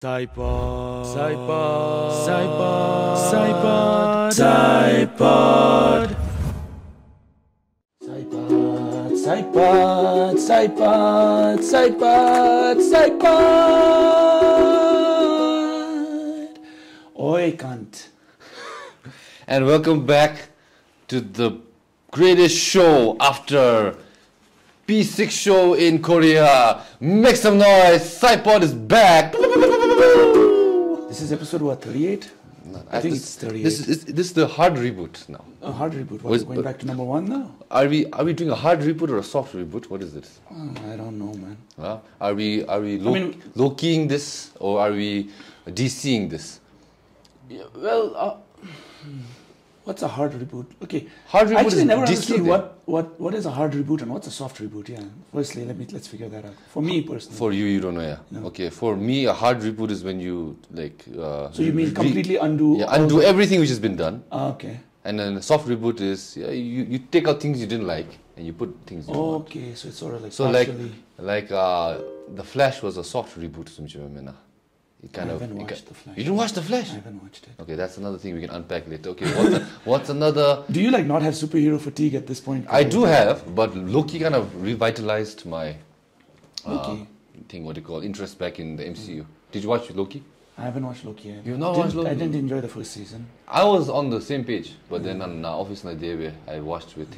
Psy-POD, Psy-POD, Psy-POD, Psy-POD, Psy-POD, Psy-POD, Psy-POD, Psy-POD, Psy-POD. Oi, cunt. And welcome back to the greatest show after P6 show in Korea. Make some noise. Psy-POD is back. This is episode what, 38? I think it's 38. This is the hard reboot now. A hard reboot. What, going back to number 1 now? Are we doing a hard reboot or a soft reboot? What is this? I don't know, man. Are we low-keying this or are we DCing this? Yeah, well, what's a hard reboot? Okay, hard reboot. I actually is never DC understood what is a hard reboot and what's a soft reboot. Yeah, firstly, let's figure that out. For me personally. For you don't know, yeah. No. Okay, for me, a hard reboot is when you like. So you mean completely undo? Yeah, undo everything which has been done. Okay. And then a soft reboot is you take out things you didn't like and you put things you want. Okay, so it's sort of like so partially... like the Flash was a soft reboot. It kind I of haven't watched the Flash. You didn't watch the Flash? I haven't watched it. Okay, that's another thing we can unpack later. Okay, what's another? Do you like not have superhero fatigue at this point? I do have, but Loki kind of revitalized my thing. What do you call interest back in the MCU? Did you watch Loki? I haven't watched Loki yet. You've not watched Loki? I didn't enjoy the first season. I was on the same page, but then on office na day I watched with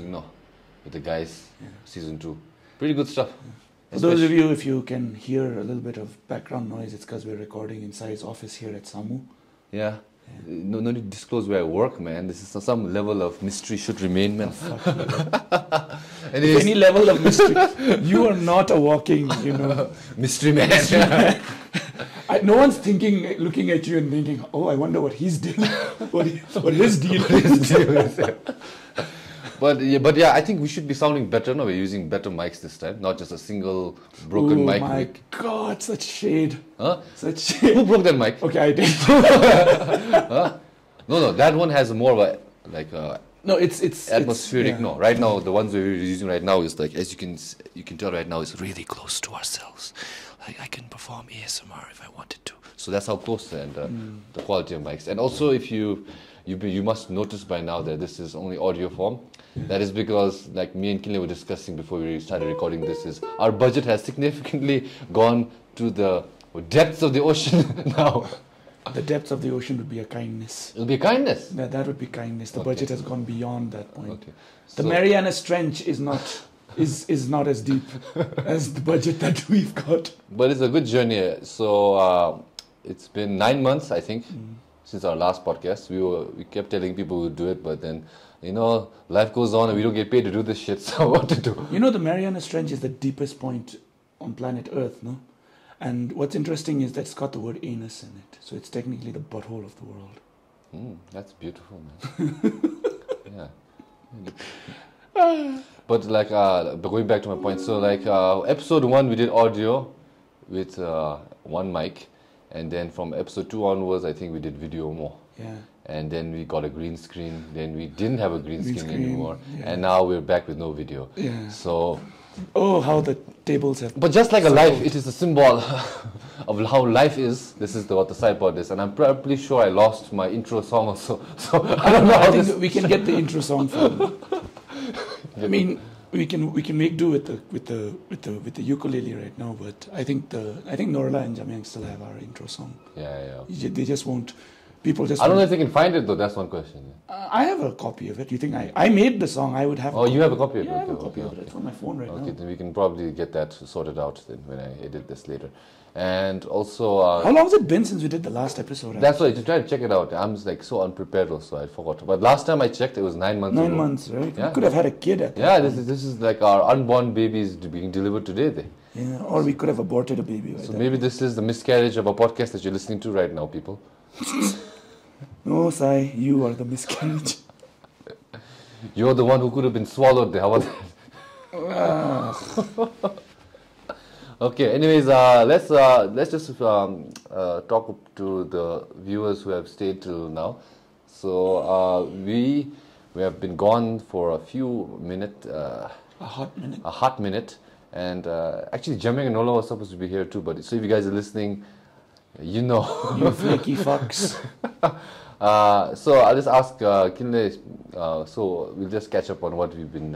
the guys season 2. Pretty good stuff. Yeah. For those of you, if you can hear a little bit of background noise, it's because we're recording in Psy's office here at Samu. Yeah. No need to disclose where I work, man. This is some level of mystery should remain, man. Any level of mystery. You are not a walking, mystery man. No one's looking at you and thinking, oh, I wonder what he's doing, what his deal is. But yeah, I think we should be sounding better. No, we're using better mics this time, not just a single broken mic. Oh my God, such shade. Huh? Such shade. Who broke that mic? Okay, I did. Huh? No, that one has more of a no, it's atmospheric. No, right now the ones we're using right now is like, as you can tell right now, it's really close to ourselves. Like I can perform ASMR if I wanted to. So that's how close and the quality of mics. And also, if you must notice by now that this is only audio form. That is because, like me and Kinley were discussing before we started recording this, is our budget has significantly gone to the depths of the ocean now. The depths of the ocean would be a kindness. It would be a kindness? Yeah, that would be kindness. The budget has gone beyond that point. Okay. The Marianas Trench is not as deep as the budget that we've got. But it's a good journey. So it's been 9 months, I think, since our last podcast. We kept telling people we'd do it, but then life goes on and we don't get paid to do this shit, so what to do? The Marianas Trench is the deepest point on planet Earth, no? And what's interesting is that it's got the word anus in it, so it's technically the butthole of the world. That's beautiful, man. Yeah. But but going back to my point, so episode 1 we did audio with one mic, and then from episode 2 onwards I think we did video more. Yeah. And then we got a green screen. Then we didn't have a green screen anymore. Yeah. And now we're back with no video. Yeah. So... Oh, how the tables have... But just like a life, it is a symbol of how life is. This is what the Psy-POD is. And I'm probably sure I lost my intro song also. So I don't know how this... We can get the intro song from... I mean, we can make do with the ukulele right now, but I think Norla and Jamyang still have our intro song. Yeah. They just won't... People just... I don't know if they can find it though, that's one question. I have a copy of it. You think I made the song, I would have... Oh, you have a copy of it? Yeah, I have a copy of it. It's on my phone right now. Okay, then we can probably get that sorted out then when I edit this later. And also... How long has it been since we did the last episode? That's why, to try to check it out. I'm so unprepared also, I forgot. But last time I checked, it was 9 months ago. 9 months, right? Yeah. We could have had a kid at that time. This is like our unborn babies being delivered today. Yeah, or we could have aborted a baby. So maybe this is the miscarriage of a podcast that you're listening to right now, people. No, Sai, you are the miscarriage. You're the one who could have been swallowed there. How about that? Okay, anyways, let's just talk to the viewers who have stayed till now. So we have been gone for a few minutes. A hot minute. A hot minute. And actually, Jamyang and Nola was supposed to be here too. But so if you guys are listening, You know. You flaky fucks. So I'll just ask Kinley. So we'll just catch up on what we've been,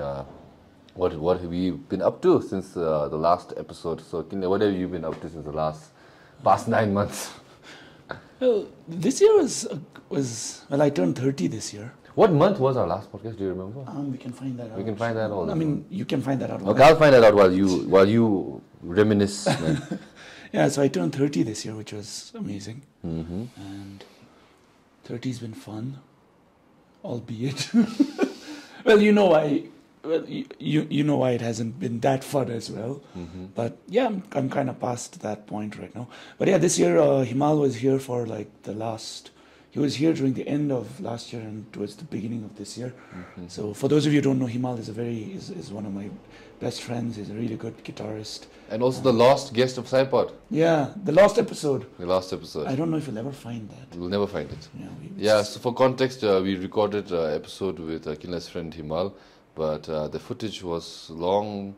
what have we been up to since the last episode. So Kinley, what have you been up to since the past 9 months? Well, this year was well, I turned 30 this year. What month was our last podcast? Do you remember? We can find that out. We can find that out. I mean, you can find that out. Okay, I'll find that out while you reminisce. Man. Yeah, so I turned 30 this year, which was amazing. Mm-hmm. And 30's been fun, albeit. Well, you know why. Well, you know why it hasn't been that fun as well. Mm-hmm. But yeah, I'm kind of past that point right now. But yeah, this year Himal was here for like he was here during the end of last year and towards the beginning of this year. Mm-hmm. So for those of you who don't know, Himal is one of my best friends. He's a really good guitarist. And also the last guest of Psy-POD. Yeah, the last episode. The last episode. I don't know if you'll ever find that. We'll never find it. Yeah. So for context, we recorded an episode with Kinley's friend Himal, but the footage was long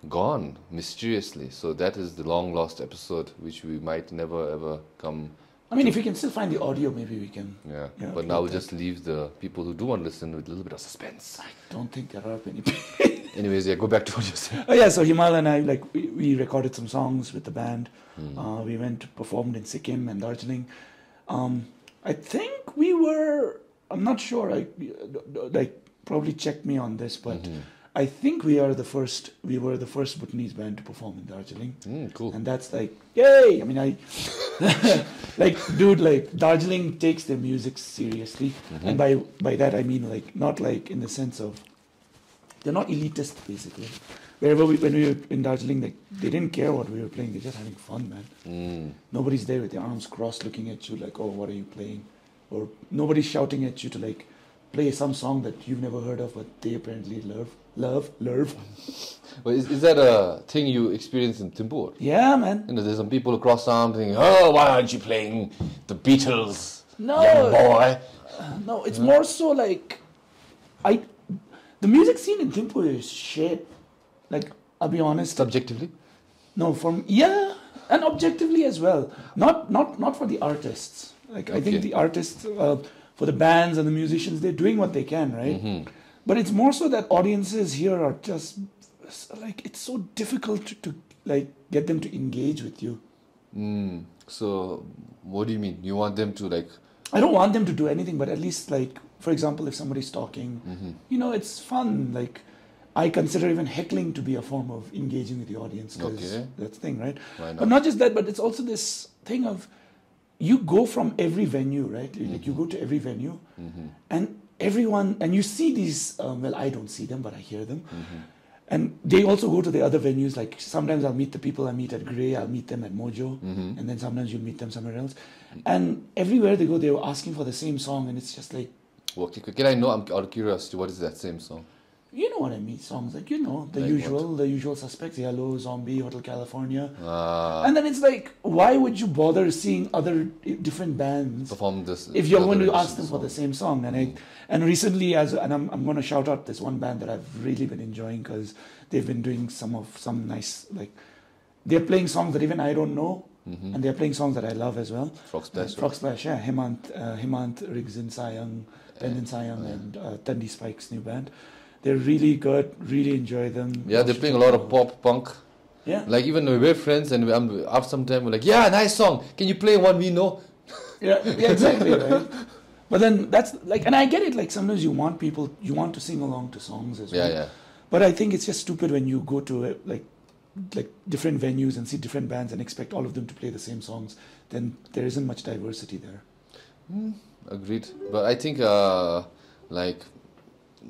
gone, mysteriously. So that is the long lost episode, which we might never ever come. I mean, if we can still find the audio, maybe we can. Yeah, Yeah, but now we'll just leave the people who do want to listen with a little bit of suspense. I don't think there are many people. Anyways, yeah, go back to what you said. Oh yeah, so Himal and I, like, we recorded some songs with the band. Mm. We went performed in Sikkim and Darjeeling. I think we were. I'm not sure. Like probably check me on this, but Mhm. I think we were the first Bhutanese band to perform in Darjeeling. Cool. And that's like, yay! I mean, like, dude, like, Darjeeling takes their music seriously. Mhm. And by that, I mean, like, not like in the sense of, they're not elitist, basically. When we were in Darjeeling, like, they didn't care what we were playing. They're just having fun, man. Nobody's there with their arms crossed looking at you like, oh, what are you playing? Or nobody's shouting at you to, like, play some song that you've never heard of, but they apparently love. Well, is that a thing you experience in Thimpur? Yeah, man. You know, there's some people across town thinking, oh, why aren't you playing the Beatles, No. young boy? No, it's more so like, the music scene in Thimpur is shit. Like, I'll be honest. Subjectively? No, and objectively as well. Not for the artists. Like, I think Okay. the artists, for the bands and the musicians, they're doing what they can, right? Mm-hmm. But it's more so that audiences here are just like, it's so difficult to like get them to engage with you. So, what do you mean? You want them to like? I don't want them to do anything, but at least, like, for example, if somebody's talking, Mm-hmm. you know, it's fun. Like, I consider even heckling to be a form of engaging with the audience, because Okay. that's the thing, right? Why not? But not just that, but it's also this thing of, you go from every venue, right? Like, you go to every venue, and everyone, and you see these, well, I don't see them, but I hear them. And they also go to the other venues. Like, sometimes I'll meet the people I meet at Grey, I'll meet them at Mojo, and then sometimes you'll meet them somewhere else. And everywhere they go, they were asking for the same song, and it's just like, Okay, can I know? I'm out of curiosity. What is that same song? you know what I mean? Songs like, you know, the Like usual suspects, Yellow, Zombie, Hotel California. Uh, And then it's like, why would you bother seeing other different bands perform this if you're other going to edition ask them for song. the same song? And recently, I'm going to shout out this one band that I've really been enjoying, because they've been doing some nice, like, they're playing songs that even I don't know, and they're playing songs that I love as well. Frog Splash. Frog Splash, yeah. Hemant, Rigzin Sayang, Pendant Sayang, and Tundi Spike's new band. They're really good. Really enjoy them. Yeah, they're playing a lot of pop punk. Yeah. Like, even we're friends, and after some time we're like, yeah, nice song. Can you play one we know? Yeah, exactly, right. But then that's like, and I get it. Like, sometimes you want to sing along to songs as well. Yeah. But I think it's just stupid when you go to like different venues and see different bands and expect all of them to play the same songs. Then there isn't much diversity there. Agreed. But I think like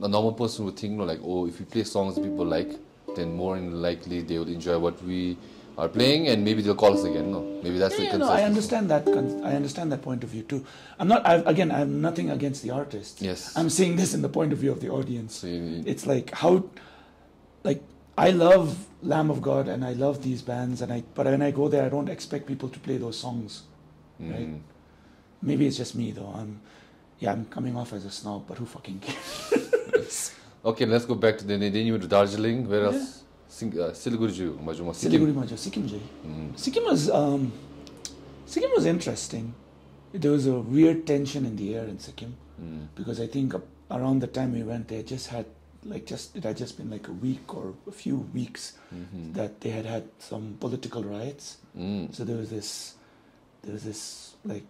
a normal person would think, like, oh, if we play songs that people like, then more than likely they would enjoy what we are playing, and maybe they'll call us again. No, maybe that's the Yeah, consensus. no, I understand that. I understand that point of view too. I have nothing against the artists. Yes. I'm saying this in the point of view of the audience. So It's like, I love Lamb of God and I love these bands, but when I go there, I don't expect people to play those songs. Right? Maybe it's just me though. I'm coming off as a snob, but who fucking cares? Okay, let's go back to then you went to Darjeeling. Where else? Siliguri, Sikkim. Siliguri Majo, Sikkim Jai. Sikkim was Sikkim was interesting. There was a weird tension in the air in Sikkim because I think around the time we went, they just had it had just been like a week or a few weeks that they had some political riots. So there was this like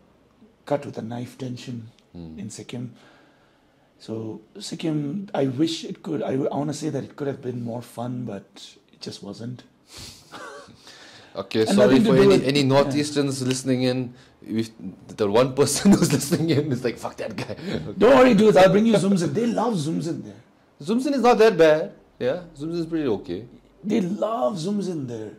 cut with a knife tension in Sikkim. So Sikkim, I wish it could. I want to say that it could have been more fun, but it just wasn't. Okay, And sorry nothing to for do any with- Northeasterns listening in. If the one person who's listening in is like, fuck that guy. Don't worry, dudes. I'll bring you Zumzin. They love Zumzin there. Zumzin is not that bad. Yeah, Zumzin is pretty okay. They love Zumzin there.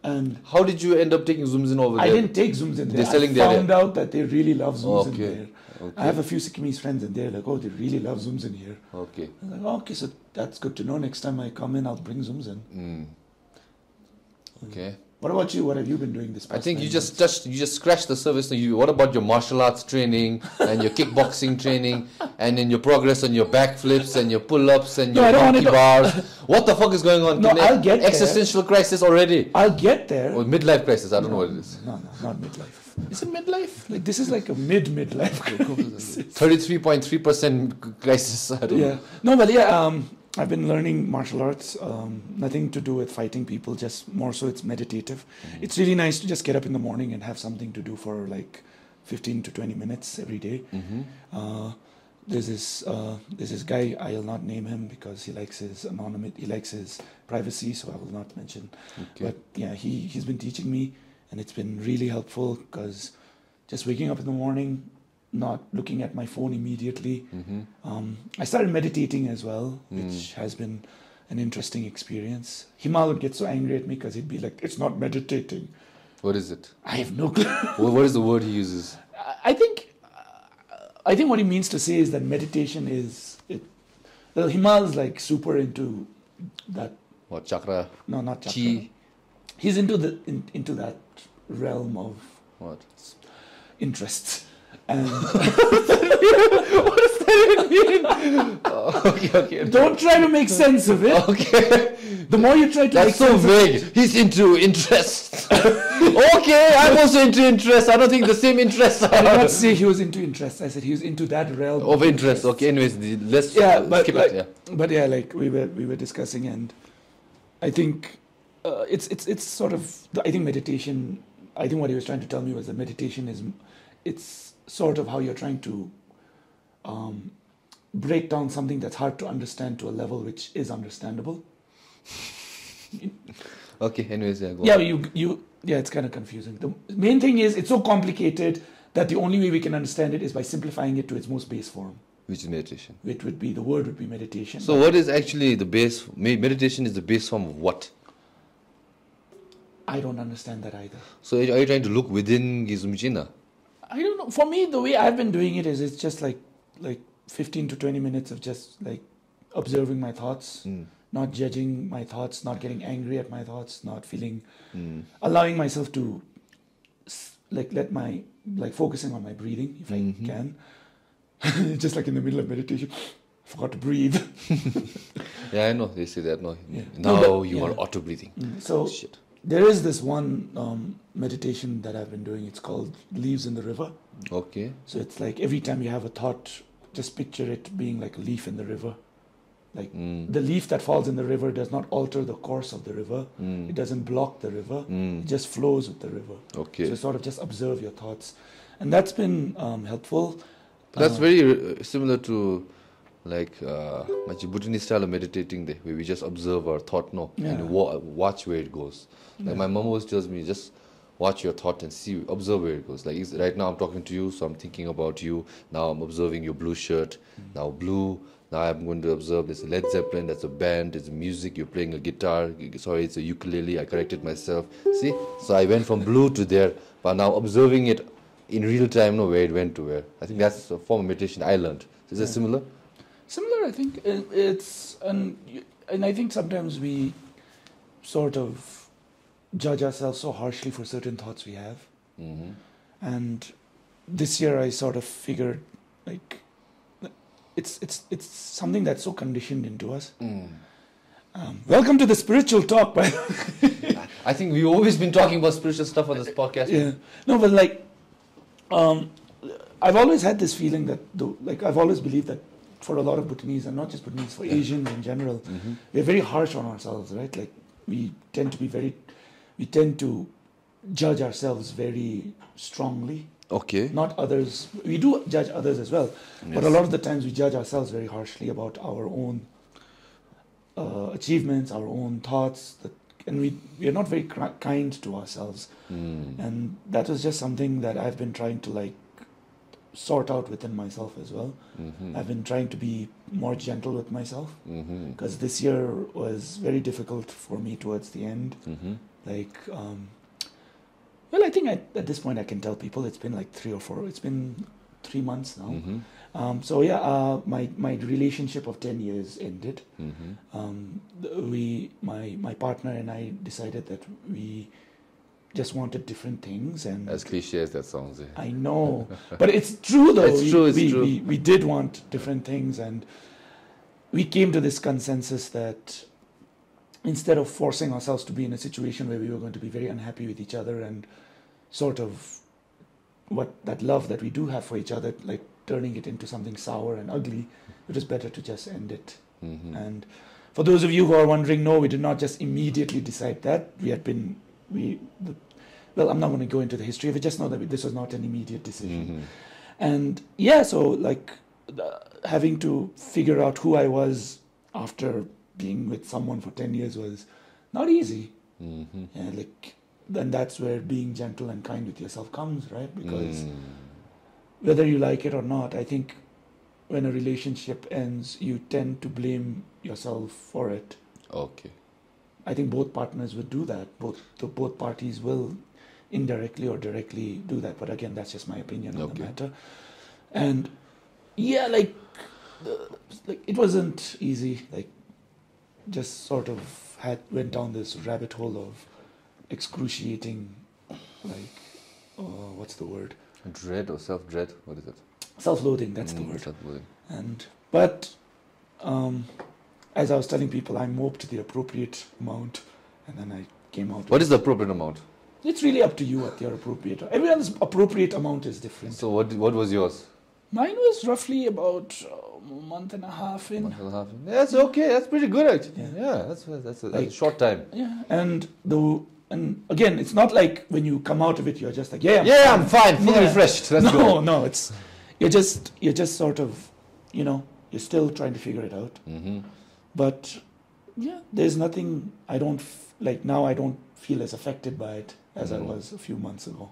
And How did you end up taking Zumzin over I there? didn't take Zumzin there. They're selling I there, found out that they really love Zumzin Okay, there. okay. I have a few Sikkimese friends and they're like, oh, they really love Zumzin here. Okay. I'm like, oh, okay, so that's good to know. Next time I come in, I'll bring Zumzin. Okay. What about you? What have you been doing this past I think 9 you months? just scratched the surface. What about your martial arts training and your kickboxing training and in your progress on your backflips and your pull-ups and your I don't want monkey to- bars? What the fuck is going on? No, I'll get there. Existential crisis already. I'll get there. Or midlife crisis. I don't know what it is. No, not midlife. Is it midlife? Like this is like a midlife crisis. 33.3% crisis. I don't Yeah. know. No, but yeah, I've been learning martial arts. Nothing to do with fighting people, just more so it's meditative. It's really nice to just get up in the morning and have something to do for like 15 to 20 minutes every day. There's this guy, I'll not name him because he likes his anonymity, he likes his privacy, so I will not mention. Okay. But yeah, he's been teaching me and it's been really helpful because just waking up in the morning, not looking at my phone immediately. I started meditating as well, which has been an interesting experience. Himal would get so angry at me because he'd be like, it's not meditating. What is it? I have no clue. What is the word he uses? I think what he means to say is that meditation is it. Well, Himal is like super into that. What, chakra? No, not chakra. Chi? He's into into that realm of What? interests. And Okay. don't try to make sense of it. Okay. The more you try to That's make so sense of it, vague. He's into interests. Okay, I'm also into interests. I don't think the same interests I did are not say he was into interests. I said he was into that realm of interest. Okay, anyways, let's but skip like, it. Yeah. but yeah, like we were discussing, and I think it's sort of I think meditation. I think what he was trying to tell me was that meditation it's sort of how you're trying to break down something that's hard to understand to a level which is understandable. Okay, anyways, yeah, go Yeah, on. yeah, it's kind of confusing. The main thing is it's so complicated that the only way we can understand it is by simplifying it to its most base form. Which is meditation. Which would be, the word would be meditation. So what is actually the base, meditation is the base form of what? I don't understand that either. So are you trying to look within Gizumchina? I don't know. For me, the way I've been doing it is it's just like 15 to 20 minutes of just like observing my thoughts, not judging my thoughts, not getting angry at my thoughts, not feeling, allowing myself to focusing on my breathing if I can. Just like in the middle of meditation, I forgot to breathe. Yeah, I know, they say that. No, Yeah. now No, but- you yeah. are auto-breathing. So Shit. there is this one meditation that I've been doing. It's called Leaves in the River. Okay. So it's like every time you have a thought, just picture it being like a leaf in the river. Like the leaf that falls in the river does not alter the course of the river. It doesn't block the river. It just flows with the river. Okay. So sort of just observe your thoughts. And that's been helpful. That's very similar to like Bhutanese style of meditating there, where we just observe our thought and watch where it goes. Like my mom always tells me, just watch your thought and see, observe where it goes. Like right now I'm talking to you, so I'm thinking about you. Now I'm observing your blue shirt. Now blue. Now I'm going to observe this Led Zeppelin, that's a band, it's music, you're playing a guitar, sorry, it's a ukulele, I corrected myself. See? So I went from blue to there, but now observing it in real time, where it went to where. I think that's a form of meditation I learned. Is that similar? Similar, I think. And I think sometimes we sort of judge ourselves so harshly for certain thoughts we have. And this year I sort of figured, like, it's something that's so conditioned into us. Welcome to the spiritual talk, by the way. I think we've always been talking about spiritual stuff on this podcast. Yeah. No, but like, I've always had this feeling that, I've always believed that for a lot of Bhutanese, and not just Bhutanese, for Asians in general, we're very harsh on ourselves, right? Like, we tend to judge ourselves very strongly. Okay. Not others. We do judge others as well, but a lot of the times we judge ourselves very harshly about our own achievements, our own thoughts, and we are not very kind to ourselves. And that was just something that I've been trying to like sort out within myself as well. I've been trying to be more gentle with myself, because this year was very difficult for me towards the end. Like, well, I think at this point I can tell people it's been like 3 months now. So yeah, my relationship of 10 years ended. My partner and I decided that we just wanted different things, and as cliche as that sounds. Yeah. I know, but it's true though. It's true. We did want different things, and we came to this consensus that instead of forcing ourselves to be in a situation where we were going to be very unhappy with each other and sort of that love that we do have for each other, like turning it into something sour and ugly, it was better to just end it. And for those of you who are wondering, no, we did not just immediately decide that. Well, I'm not going to go into the history of it. Just know that this was not an immediate decision. And yeah, so like having to figure out who I was after being with someone for 10 years was not easy. Yeah, like, then that's where being gentle and kind with yourself comes, right? Because whether you like it or not, I think when a relationship ends, you tend to blame yourself for it. Okay. I think both partners would do that. Both parties will indirectly or directly do that. But again, that's just my opinion on the matter. And yeah, like it wasn't easy. Like, just sort of went down this rabbit hole of excruciating, like, what's the word? Dread or self-dread? What is it? Self-loathing. That's the word. Self-loathing. But as I was telling people, I moped the appropriate amount, and then I came out. What is the appropriate amount? It's really up to you what your appropriate. Everyone's appropriate amount is different. So what was yours? Mine was roughly about a month and a half in. Yeah, that's okay. That's pretty good actually. Yeah, that's a short time. Yeah, and again, it's not like when you come out of it, you're just like, I'm fine, fully refreshed. No, it's you're just sort of, you're still trying to figure it out. But yeah, there's nothing. I don't feel as affected by it as I was a few months ago.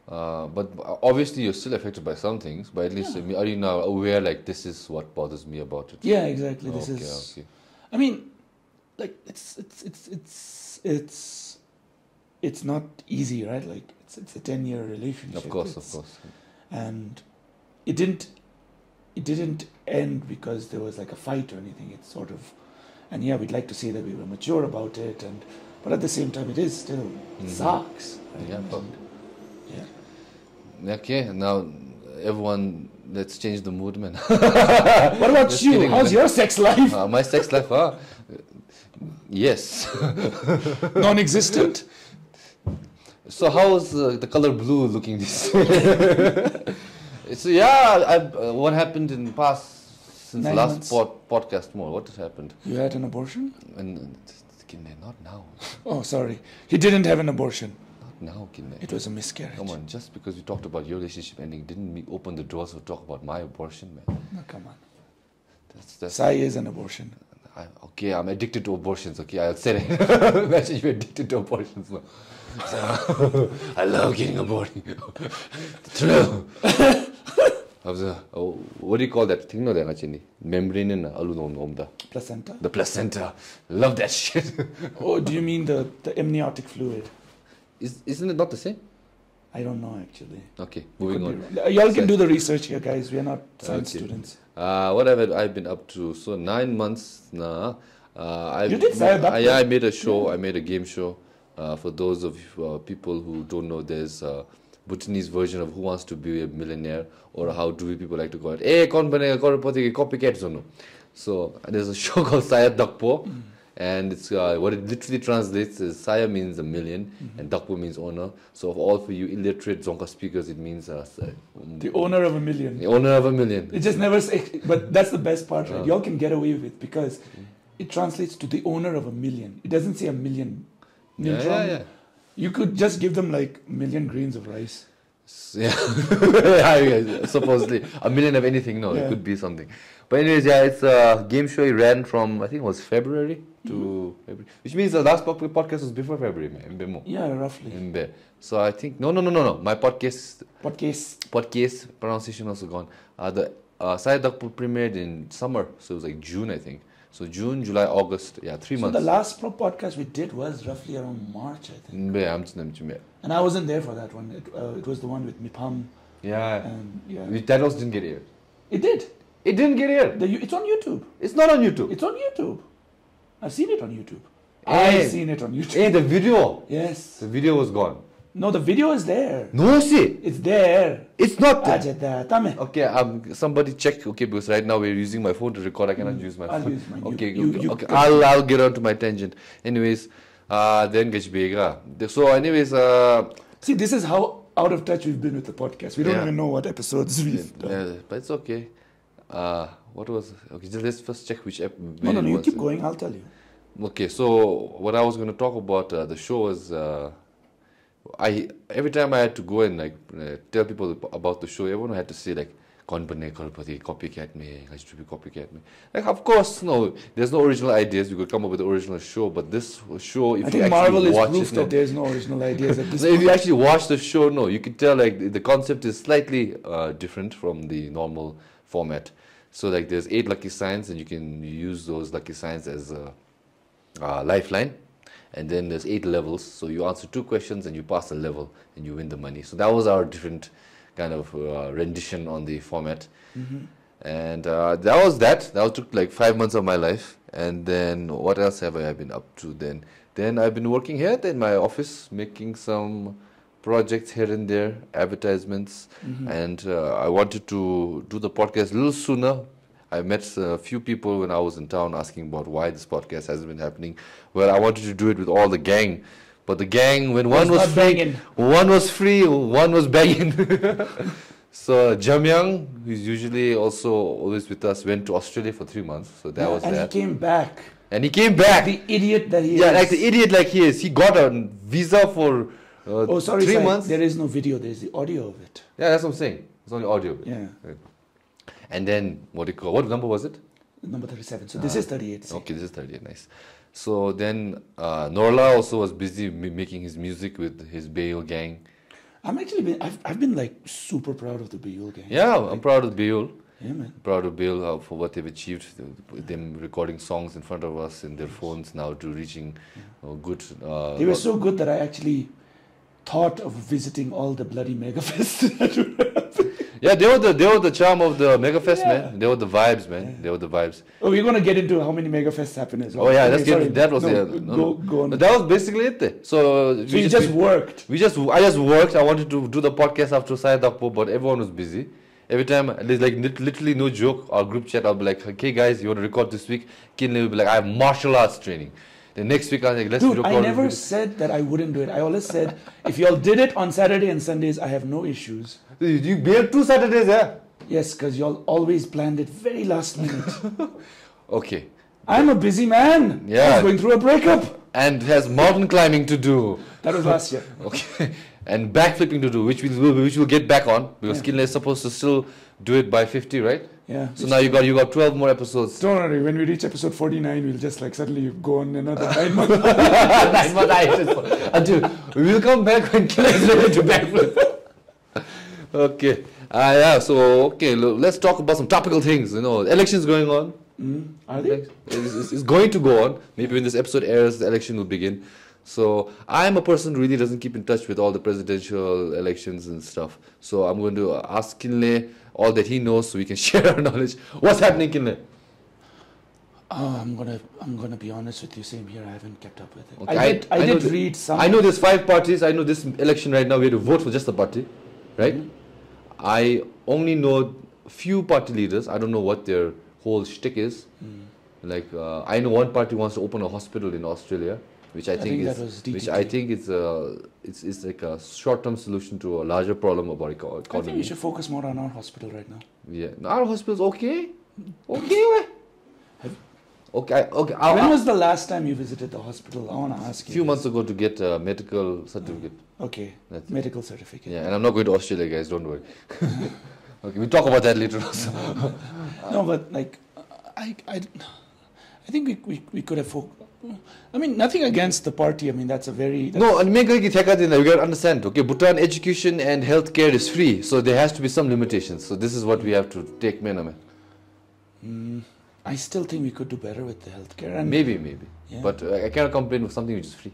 But obviously you're still affected by some things. But at least are you now aware? Like, this is what bothers me about it. Yeah, exactly. Okay. I mean, like it's not easy, right? Like it's a 10-year relationship. Of course. And it didn't end because there was like a fight or anything. It's sort of, and yeah, we'd like to say that we were mature about it, but at the same time, it is still sucks. Right? Yeah. Okay, now everyone, let's change the mood, man. What about just you? Kidding, how's your sex life? My sex life, yes. Non-existent. So how's the color blue looking this year? So yeah, what happened in the past since 9 last podcast more? What happened? You had an abortion? Not now. Oh, sorry. He didn't have an abortion. Not now, Kinley. It was a miscarriage. Come on, just because we talked about your relationship ending, didn't open the doors to talk about my abortion, man. No, come on. Psy is an abortion. I'm addicted to abortions. Okay, I'll say that. Imagine you're addicted to abortions now. So, I love getting aborted. Thrill. What do you call that thing? No, that membrane and placenta. The placenta. Love that shit. Oh, do you mean the amniotic fluid? Isn't it not the same? I don't know actually. Okay, moving on. Y'all can do the research here, guys. We are not science students. What have I been up to? So 9 months now. You did say that. I made a show. Yeah. I made a game show. For those of people who don't know, there's a Bhutanese version of Who Wants to Be a Millionaire, or how do people like to call it? Hey, kaun banega crorepati copycat zono. So there's a show called Sayat Dakpo, And it's what it literally translates is Saya means a million and Dakpo means owner. So for you illiterate Zonka speakers, it means the owner of a million. The owner of a million. It just never say, but that's the best part, right? Y'all can get away with it because it translates to the owner of a million. It doesn't say a million. Yeah. You could just give them like a million grains of rice. Yeah, supposedly a million of anything. No, it could be something. But anyways, it's a game show. It ran from, I think it was February to February, which means the last podcast was before February, man. Yeah, roughly. So I think no. My podcast pronunciation also gone. The Sai Dakpo premiered in summer, so it was like June, I think. So June, July, August, 3 months. So the last podcast we did was roughly around March, I think. And I wasn't there for that one. It was the one with Mipam. Yeah. And that also didn't get aired. It did. It didn't get aired. It's on YouTube. It's not on YouTube. It's on YouTube. I've seen it on YouTube. I've seen it on YouTube. Hey, the video. Yes. The video was gone. No, the video is there. No, see. It's there. It's not there. Tame. Okay, somebody check. Okay, because right now we're using my phone to record. I cannot use my phone. I'll use mine. Okay. I'll get on to my tangent. Anyways, then Geshbega. So, anyways, see, this is how out of touch we've been with the podcast. We don't even know what episodes we've done. Yeah, but it's okay. What was? Okay, just let's first check which episode. No, you keep going. I'll tell you. Okay, so what I was going to talk about the show was. Every time I had to go and tell people about the show, everyone had to say copycat me, copycat me. Like, of course, no, there's no original ideas. You could come up with the original show, but this show, if I you think actually Marvel is watch proof that there's no original ideas at this point. If you actually watch the show, you can tell the concept is slightly different from the normal format. So there's 8 lucky signs, and you can use those lucky signs as a lifeline. And then there's 8 levels, so you answer 2 questions and you pass a level and you win the money. So that was our different kind of rendition on the format. And that was that. That took like 5 months of my life. And then what else have I been up to then? Then I've been working here in my office, making some projects here and there, advertisements. And I wanted to do the podcast a little sooner. I met a few people when I was in town asking about why this podcast hasn't been happening. Well, I wanted to do it with all the gang. But the gang, when one was free, one was banging. So Jamyang, who's usually also always with us, went to Australia for 3 months. So that was that. And he came back. The idiot that he is. Yeah, like the idiot like he is. He got a visa for 3 months. There is no video. There's the audio of it. Yeah, that's what I'm saying. It's only audio. Yeah. And then, what number was it? Number 37. So this is 38. Okay, this is 38. Nice. So then, Norla also was busy making his music with his Bayul gang. I've been like super proud of the Bayul gang. Yeah, I'm proud of Bayul. Yeah, man. Proud of Bayul for what they've achieved. Them recording songs in front of us in their phones now to reaching good. They were so good that I actually thought of visiting all the bloody mega fests. Yeah, they were the charm of the mega fest, man. They were the vibes, man. Yeah. They were the vibes. Oh, we're gonna get into how many mega fests happen as well. Oh yeah, let's get into that. Go on. But that was basically it. So you just worked. I just worked. I wanted to do the podcast after Psy Dakpo, but everyone was busy. Every time, there's like literally no joke. Our group chat, I'll be like, okay guys, you want to record this week? Kinley will be like, I have martial arts training. The next week, I was like, let's record. I never said that I wouldn't do it. I always said, if y'all did it on Saturday and Sundays, I have no issues. You bailed 2 Saturdays, yeah? Yes, because y'all always planned it very last minute. Okay. I'm a busy man. Yeah. I was going through a breakup. And has mountain climbing to do. That was last year. Okay. And backflipping to do, which we'll get back on, because Kinley is supposed to still do it by 50, right? Yeah. So now you got 12 more episodes. Don't worry, when we reach episode 49, we'll just like suddenly go on another 9 months. 9 month hiatus until we will come back when Kinley is ready to backflip. Okay. So let's talk about some topical things. Elections going on. Are they? It's going to go on. Maybe when this episode airs, the election will begin. So I'm a person who really doesn't keep in touch with all the presidential elections and stuff. So I'm going to ask Kinley all that he knows so we can share our knowledge. What's happening, Kinley? I'm gonna be honest with you. Same here. I haven't kept up with it. Okay, I did read some. I know there's 5 parties. I know this election right now we have to vote for just a party, right? I only know a few party leaders. I don't know what their whole shtick is. Like I know one party wants to open a hospital in Australia, which I think that was DTT. which I think it's like a short-term solution to a larger problem about economy. I think we should focus more on our hospital right now. Yeah, our hospital's okay. Okay. Okay. When was the last time you visited the hospital? I want to ask you. A few months ago to get a medical certificate. Okay, That's medical certificate. Yeah, and I'm not going to Australia, guys. Don't worry. Okay, we'll talk about that later also. No, but like, I think we could have. I mean, nothing against the party. I mean, that's a very. No, and you got to understand. Okay, Bhutan education and healthcare is free, so there has to be some limitations. So this is what we have to take, man. I still think we could do better with the healthcare. And Maybe. Yeah. But I cannot complain with something which is free.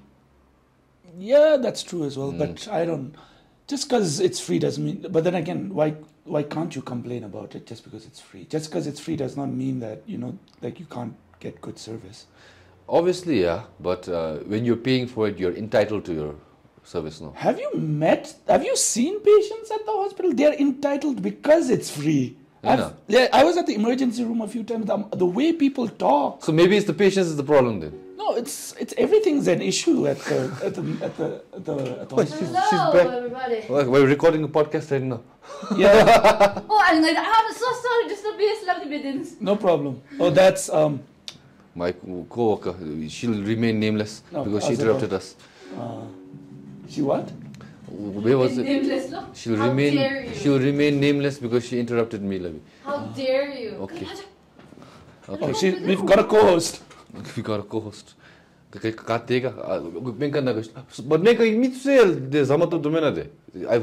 Yeah, that's true as well. But I don't. Just because it's free doesn't mean. But then again, why can't you complain about it just because it's free? Just because it's free does not mean that like you can't get good service. Obviously, yeah. But when you're paying for it, you're entitled to your service, no? Have you seen patients at the hospital? They're entitled because it's free. I was at the emergency room a few times. The way people talk. So maybe it's the patients is the problem then. No, it's everything's an issue at the hospital. She's back. Everybody. We're recording a podcast right now. Yeah. Oh, I'm like, I'm so sorry. Just the best love the biddings. No problem. Oh, that's My co-worker, she'll remain nameless because she interrupted us. She what? Where was it? Nameless, no? She'll How dare you. remain nameless because she interrupted me, Lavi. How dare you? Okay. Oh, we've got a co-host. We got a co-host. But I've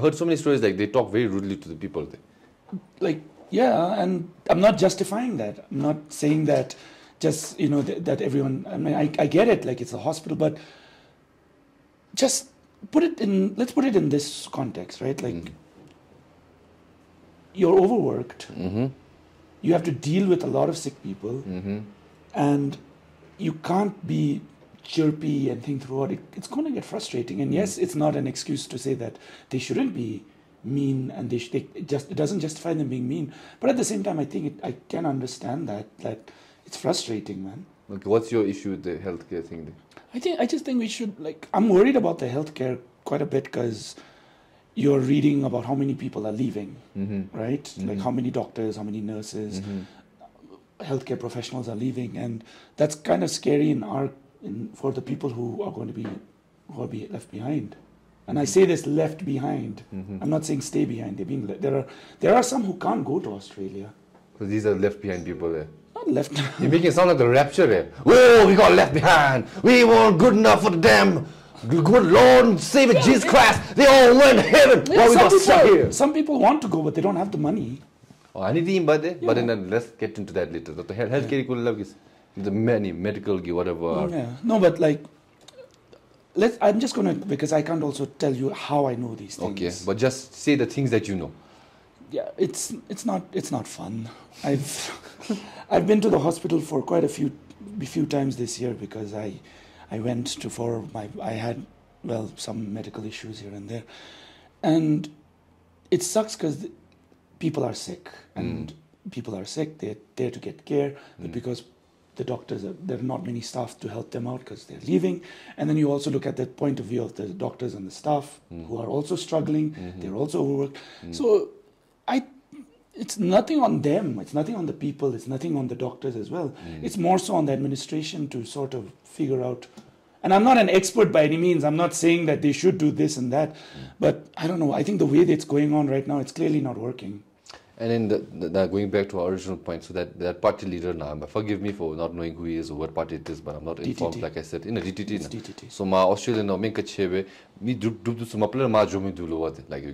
heard so many stories like they talk very rudely to the people there. Like, yeah, and I'm not justifying that. I'm not saying that just, that everyone, I mean, I get it, like it's a hospital, but just let's put it in this context, right? Like, you're overworked. You have to deal with a lot of sick people, and you can't be chirpy and think throughout it. It's going to get frustrating. And yes, it's not an excuse to say that they shouldn't be mean, and it doesn't justify them being mean. But at the same time, I can understand that it's frustrating, man. Okay, what's your issue with the healthcare thing then? I just think we should, I'm worried about the healthcare quite a bit because you're reading about how many people are leaving, right? Like how many doctors, how many nurses, healthcare professionals are leaving, and that's kind of scary for the people who are going to be left behind. And I say this left behind. I'm not saying stay behind. There are some who can't go to Australia. So these are left behind people there. Not left. You're making it sound like the rapture there. Whoa, we got left behind. We weren't good enough for them. Good Lord, Savior Jesus Christ. They all went to heaven. Yeah, Why we got stuck here? Some people want to go, but they don't have the money. Oh, anything but that. But then let's get into that later. The healthcare is the many medical whatever. Yeah. No, but I'm just gonna, because I can't also tell you how I know these things. Okay, but just say the things that you know. Yeah, it's not fun. I've been to the hospital for quite a few times this year because I went I had some medical issues here and there, and it sucks because people are sick and people are sick. They're there to get care, but because the doctors there are not many staff to help them out because they're leaving, and then you also look at the point of view of the doctors and the staff who are also struggling. They're also overworked. So it's nothing on them. It's nothing on the people. It's nothing on the doctors as well. It's more so on the administration to sort of figure out. And I'm not an expert by any means. I'm not saying that they should do this and that. But I don't know. I think the way that it's going on right now, it's clearly not working. And then going back to our original point, so that party leader now, forgive me for not knowing who he is or what party it is, but I'm not informed, like I said, in a DTT. It's DTT. So my Australian now, me like you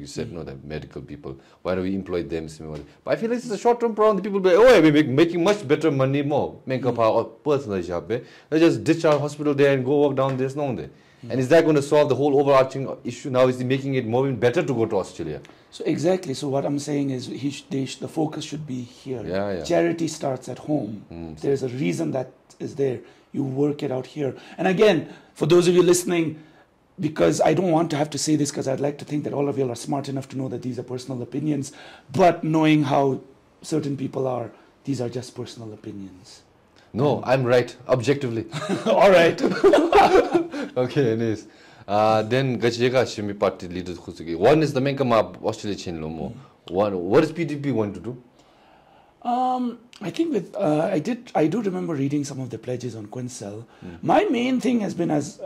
said, no, the medical people. Why do we employ them? But I feel like it's a short-term problem. The people be like, oh, we're making much better money more. Make up our personal job. Let's just ditch our hospital there and go work down this, no there. And is that going to solve the whole overarching issue now? Is he making it more better to go to Australia? So exactly. So what I'm saying is the focus should be here. Yeah. Charity starts at home. There's a reason that is there. You work it out here. And again, for those of you listening, because I don't want to have to say this because I'd like to think that all of you are smart enough to know that these are personal opinions, but knowing how certain people are, these are just personal opinions. No, I'm right, objectively. All right. Okay, anyways. Then Gachega Shimi party leaders Kusugi. One is the Menkama Australia chain Lomo. One, what does PDP want to do? I think with I do remember reading some of the pledges on Quincel. My main thing has been as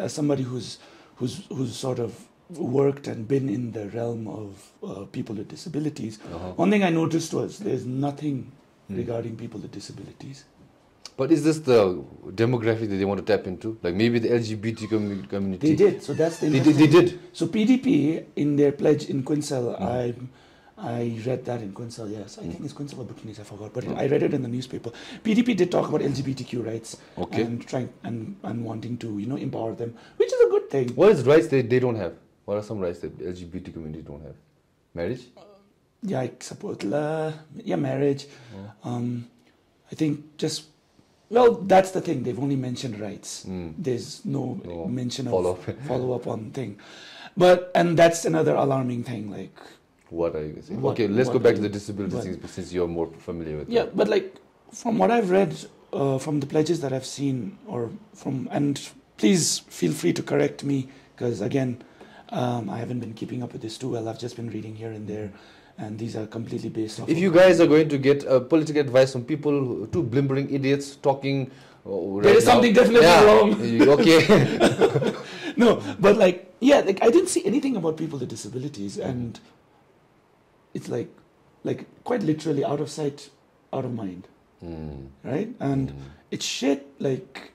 somebody who's sort of worked and been in the realm of people with disabilities. One thing I noticed was there's nothing regarding people with disabilities. But is this the demographic that they want to tap into? Like maybe the LGBT community? They did. So that's the they did. So PDP in their pledge in Quincel, I read that in Quincel, yes. I think it's Quincel or Bhutanese, I forgot. But I read it in the newspaper. PDP did talk about LGBTQ rights and trying and wanting to, empower them, which is a good thing. What is rights they don't have? What are some rights that the LGBT community don't have? Marriage? Yeah, I suppose. Marriage. I think just... Well, that's the thing. They've only mentioned rights. There's no mention of follow-up on thing. And that's another alarming thing. Like, what are you saying? Okay, let's go back to the disability things since you're more familiar with that. But like, from what I've read, from the pledges that I've seen, and please feel free to correct me, because again, I haven't been keeping up with this too well. I've just been reading here and there. And these are completely based off. If you guys are going to get political advice from people, two blimbering idiots talking, there is something definitely wrong. Okay. No, but I didn't see anything about people with disabilities, and it's like quite literally out of sight, out of mind, right? And it's shit. Like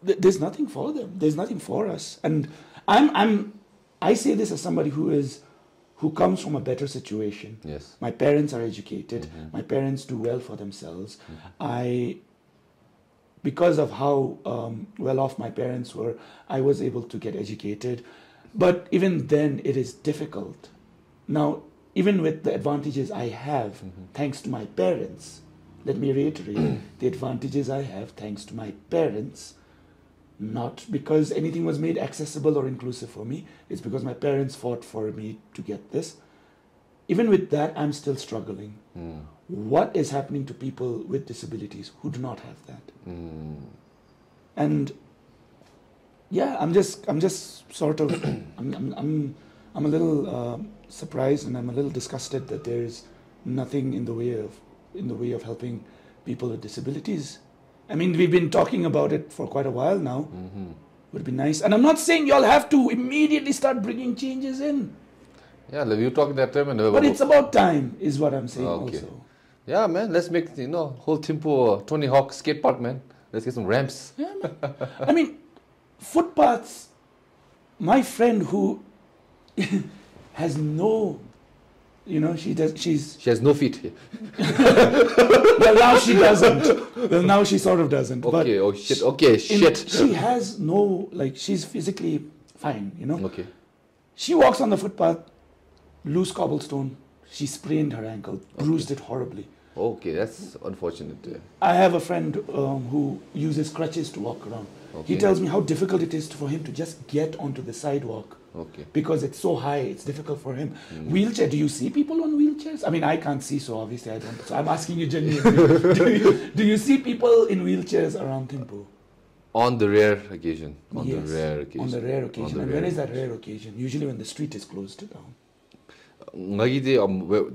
there's nothing for them. There's nothing for us, and I say this as somebody who comes from a better situation. Yes. My parents are educated. My parents do well for themselves. Because of how well off my parents were, I was able to get educated. But even then, it is difficult. Now, even with the advantages I have, thanks to my parents, let me reiterate, the advantages I have thanks to my parents, not because anything was made accessible or inclusive for me. It's because my parents fought for me to get this. Even with that, I'm still struggling. What is happening to people with disabilities who do not have that? And yeah, I'm just sort of I'm a little surprised, and I'm a little disgusted that there's nothing in the way of helping people with disabilities. I mean, we've been talking about it for quite a while now. Would be nice. And I'm not saying y'all have to immediately start bringing changes in. Yeah, you talking that time. But it's about time, is what I'm saying also. Yeah, man, let's make, whole Timpo Tony Hawk skate park, man. Let's get some ramps. Yeah, man. I mean, footpaths, my friend who has no... she has no feet. Well, now she doesn't. Well, now she sort of doesn't. Okay, but shit. She has no, she's physically fine, Okay. She walks on the footpath, loose cobblestone. She sprained her ankle, bruised it horribly. Okay, that's unfortunate. I have a friend who uses crutches to walk around. Okay. He tells me how difficult it is for him to just get onto the sidewalk. Okay. Because it's so high, it's difficult for him. Wheelchair, do you see people on wheelchairs? I mean, I can't see, so obviously I don't. So I'm asking you genuinely. do you see people in wheelchairs around Thimphu? On the rare occasion. On the rare occasion. And when is that rare occasion? Usually when the street is closed down.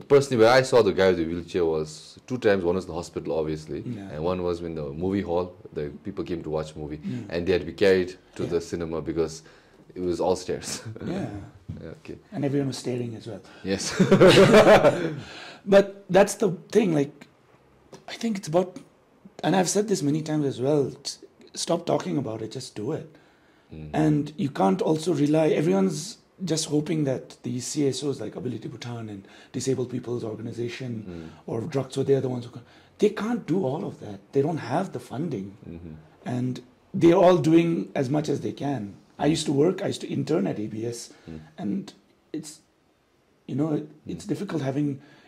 Personally, where I saw the guy with the wheelchair was 2 times. One was the hospital, obviously, and one was when the movie hall, the people came to watch movie, and they had to be carried to the cinema because it was all stairs. Yeah. Okay. And everyone was staring as well. Yes. But that's the thing, I think it's about, and I've said this many times as well, stop talking about it, just do it. And you can't also rely, everyone's just hoping that these CSOs like Ability Bhutan and Disabled People's Organization or drugs, so they're the ones who they can't do all of that. They don't have the funding. And they're all doing as much as they can. I used to intern at ABS, and it's, it's difficult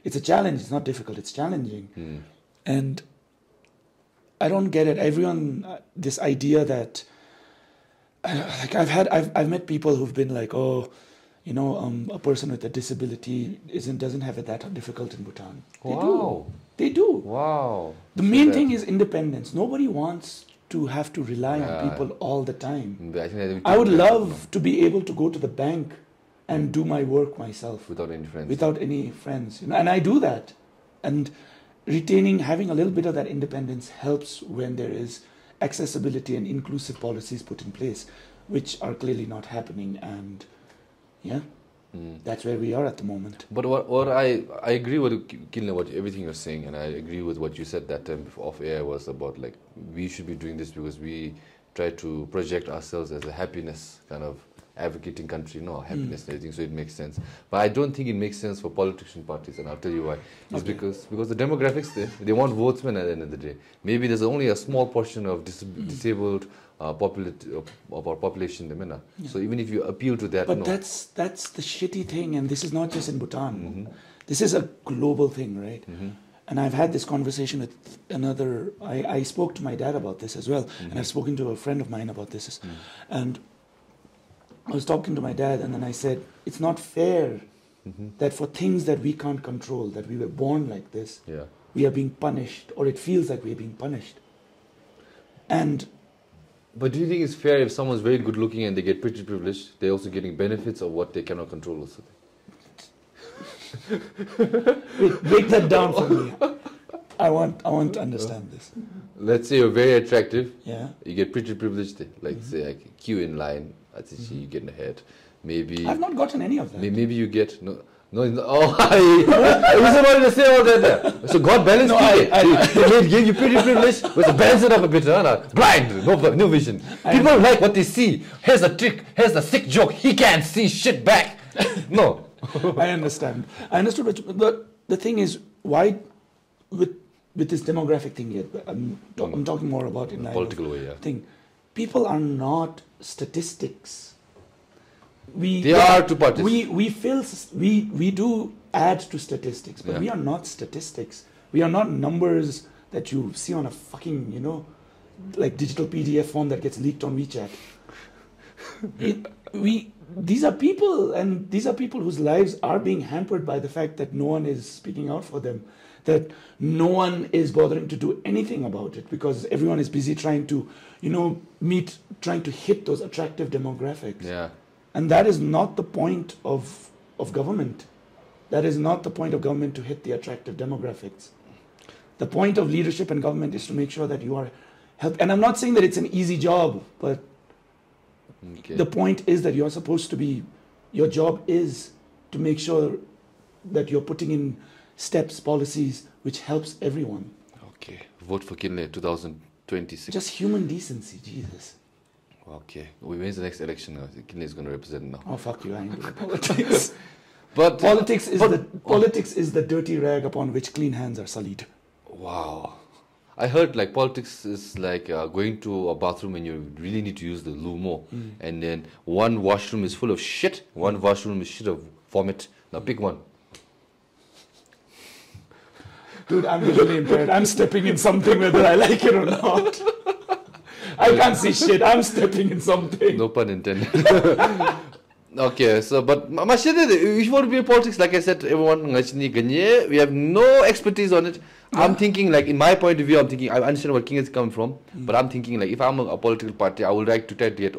it's a challenge. It's not difficult, it's challenging. And I don't get it. Everyone, this idea that, I've met people who've been like, oh, a person with a disability doesn't have it that difficult in Bhutan. Wow. They do. Wow. The main thing is independence. Nobody wants to have to rely on people all the time. I would love to be able to go to the bank and do my work myself. Without any friends. Without any friends. And I do that. And having a little bit of that independence helps when there is accessibility and inclusive policies put in place, which are clearly not happening. And that's where we are at the moment. But what I agree with Kinley, what everything you're saying, and I agree with what you said that time off air was about like we should be doing this because we try to project ourselves as a happiness kind of advocating country, happiness and everything, so it makes sense. But I don't think it makes sense for politician parties, and I'll tell you why. It's because the demographics they want votes at the end of the day. Maybe there's only a small portion of disabled of our population. So even if you appeal to that, but that's the shitty thing, and this is not just in Bhutan. This is a global thing, right? And I've had this conversation with another. I spoke to my dad about this as well, and I've spoken to a friend of mine about this, and I was talking to my dad, and then I said, it's not fair that for things that we can't control, that we were born like this, we are being punished, or it feels like we're being punished. But do you think it's fair if someone's very good looking and they get pretty privileged, they're also getting benefits of what they cannot control also? Wait, break that down for me. I want to understand this. Let's say you're very attractive. Yeah. You get pretty privileged, like say like queue in line. You get ahead. Maybe I've not gotten any of that. Maybe you get no. I was about to say all that. So God balanced He gave you pretty privilege, but to balance it up a bit, blind, no vision. People like what they see. Here's a trick. Here's a sick joke. He can't see shit back. No. I understand. I understood. But the thing is, why with this demographic thing here? I'm talking more about in political way. Thing. People are not statistics. They are two parties. We do add to statistics, but we are not statistics. We are not numbers that you see on a fucking like digital PDF form that gets leaked on WeChat. These are people, and these are people whose lives are being hampered by the fact that no one is speaking out for them, that no one is bothering to do anything about it because everyone is busy trying to, trying to hit those attractive demographics. Yeah. And that is not the point of government. That is not the point of government to hit the attractive demographics. The point of leadership and government is to make sure that you are helped. And I'm not saying that it's an easy job, but the point is that you're supposed to be, your job is to make sure that you're putting in steps, policies, which helps everyone. Okay. Vote for Kinley 2026. Just human decency, Jesus. Okay. When's the next election? Kinley is going to represent now. Oh, fuck you, I ain't doing politics. But politics is the dirty rag upon which clean hands are sullied. Wow. I heard like politics is like going to a bathroom and you really need to use the loo more. And then one washroom is full of shit, one washroom is shit of vomit. Now pick one. Dude, I'm visually impaired. I'm stepping in something whether I like it or not. I can't see shit. I'm stepping in something. No pun intended. Okay, so but if you want to be in politics, like I said, everyone we have no expertise on it. Yeah. I'm thinking like in my point of view, I understand where King is coming from, but I'm thinking like if I'm a political party, I would like to try to get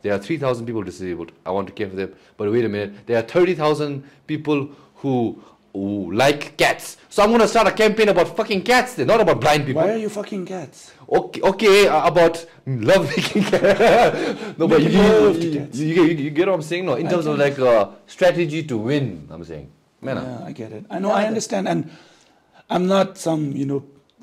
there are 3,000 people disabled. I want to care for them, but wait a minute, there are 30,000 people who like cats. So I'm going to start a campaign about fucking cats then, not about blind people. Why are you fucking cats? Okay, about love making cats. No, but you get what I'm saying? No, in terms of like strategy to win, I'm saying. Yeah, I get it. I know, I understand. And I'm not some,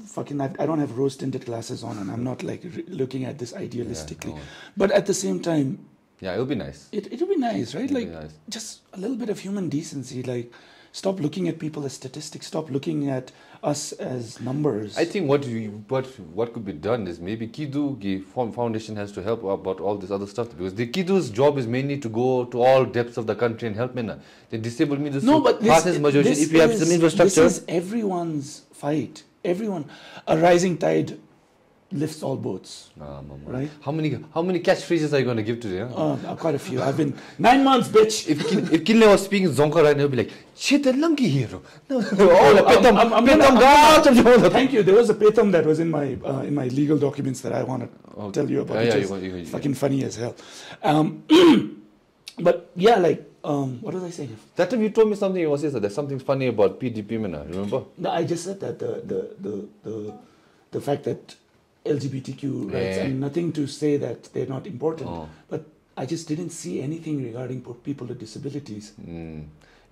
fucking, I don't have rose-tinted glasses on, and I'm not like looking at this idealistically. No. But at the same time... Yeah, it'll be nice. It'll be nice, right? It'll like, nice. Just a little bit of human decency, like... Stop looking at people as statistics. Stop looking at us as numbers. I think what could be done is maybe Kidu Foundation has to help about all this other stuff, because the Kidu's job is mainly to go to all depths of the country and help men. The disabled means if you have some infrastructure. This is everyone's fight. Everyone, a rising tide lifts all boats, right? How many catchphrases are you going to give today? Huh? Quite a few. I've been 9 months, bitch. If Kinley was speaking Zonka right now, he'll be like, shit, the lunky hero. No, Thank you. There was a petam that was in my legal documents that I want to tell you about, which is fucking funny as hell. But yeah, like, what was I saying? That time you told me something. You said there's something funny about PDP, man. Remember? No, I just said that the fact that LGBTQ rights, and nothing to say that they're not important, but I just didn't see anything regarding people with disabilities.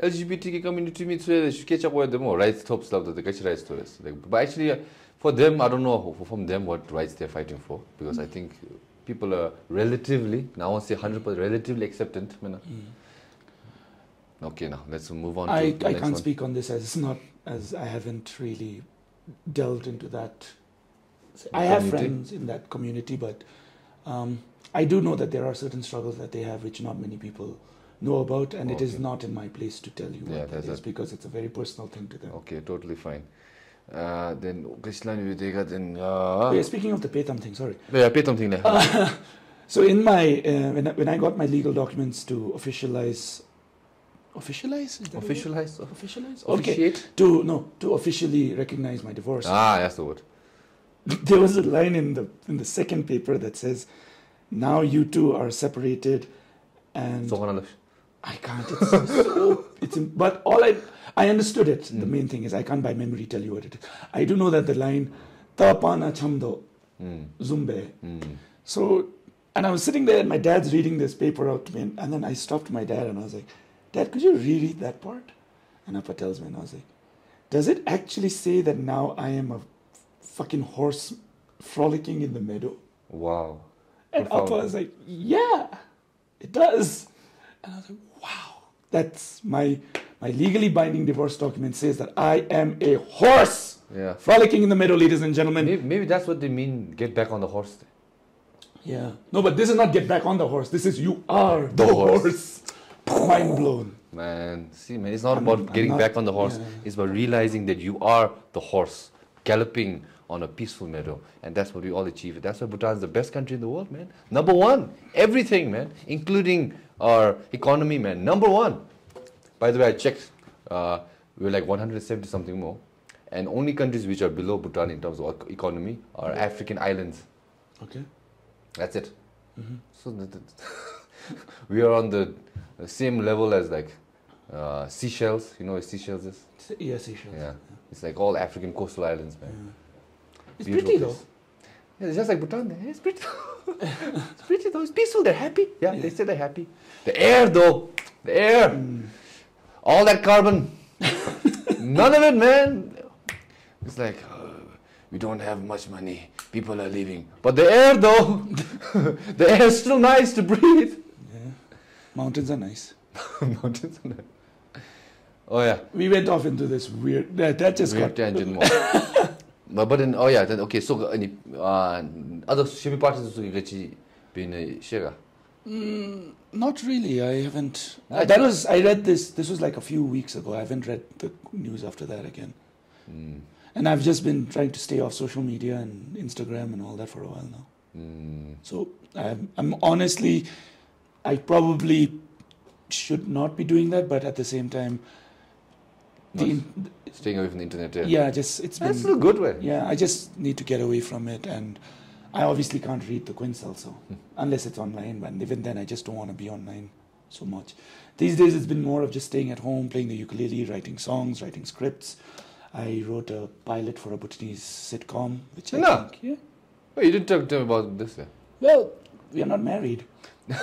LGBTQ community means catch up with them or rights top stuff that they catch rights to us. But actually, for them, I don't know from them what rights they're fighting for, because I think people are relatively, now I won't say 100%, relatively acceptant. Okay, now let's move on. I can't speak on this as I haven't really delved into that. I have friends in that community, but I do know that there are certain struggles that they have which not many people know about, and it is not in my place to tell you what it is, because it's a very personal thing to them. Okay, totally fine. Then speaking of the Petam thing, sorry. Yeah, Petam thing. So in my when I got my legal documents to officialize. Okay. To officially recognize my divorce. That's the word. There was a line in the second paper that says, "Now you two are separated," and I can't. But I understood it. The main thing is I can't by memory tell you what it is. I do know that the line "Tapana chamdo zumbe." So, and I was sitting there, and my dad's reading this paper out to me, and then I stopped my dad, and I was like, "Dad, could you reread that part?" And Appa tells me, and I was like, "Does it actually say that now I am a fucking horse frolicking in the meadow?" Wow. And Appa was like, "Yeah, it does." And I was like, wow, that's my legally binding divorce document says that I am a horse frolicking in the meadow, ladies and gentlemen. Maybe that's what they mean, get back on the horse. Yeah. No, but this is not get back on the horse. This is you are the horse. Mind blown. Man, see, man, it's not about getting back on the horse. Yeah. It's about realizing that you are the horse, galloping on a peaceful meadow. And that's what we all achieve. That's why Bhutan is the best country in the world, man. Number one. Everything, man. Including our economy, man. Number one. By the way, I checked. We're like 170 something more. And only countries which are below Bhutan in terms of economy are African islands. Okay. That's it. So we are on the same level as like Seychelles. You know what Seychelles is? Yeah, Seychelles. Yeah. It's like all African coastal islands, man. Yeah. It's pretty though. Yeah, it's just like Bhutan. It's pretty. It's pretty though. It's peaceful. They're happy. Yeah, they say they're happy. The air though. The air. All that carbon. None of it, man. It's like, we don't have much money. People are leaving. But the air though. The air is still nice to breathe. Yeah. Mountains are nice. Mountains are nice. Oh yeah. We went off into this weird. That just weird got tangent more. But then, then, okay, so any other Shibi parties been share? Not really. I haven't. I read this. This was like a few weeks ago. I haven't read the news after that again. And I've just been trying to stay off social media and Instagram and all that for a while now. So I'm honestly, I probably should not be doing that, but at the same time, staying away from the internet. Yeah, just it's been. That's a good way. Yeah, I just need to get away from it, and I obviously can't read the Quince also, unless it's online. But even then, I just don't want to be online so much. These days, it's been more of just staying at home, playing the ukulele, writing songs, writing scripts. I wrote a pilot for a Bhutanese sitcom, which I think, yeah. Well, you didn't talk to me about this. Yeah? Well, we are not married. You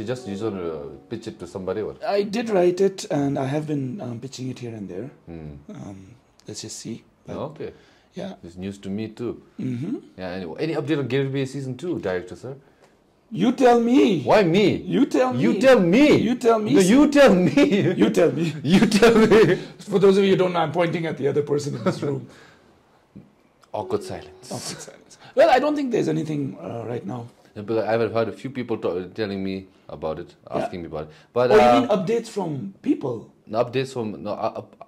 just want to pitch it to somebody? Or? I did write it, and I have been pitching it here and there. Let's just see. But okay. Yeah. It's news to me too. Yeah. Anyway, any update on Gary Bay season 2, director, sir? You tell me. Why me? You tell me. You tell me. You tell me. No, you tell me. You tell me. You tell me. For those of you who don't know, I'm pointing at the other person in this room. Awkward silence. Awkward silence. Well, I don't think there's anything right now. Yeah, but I've heard a few people telling me about it, asking me about it. But Oh, you mean updates from people? updates from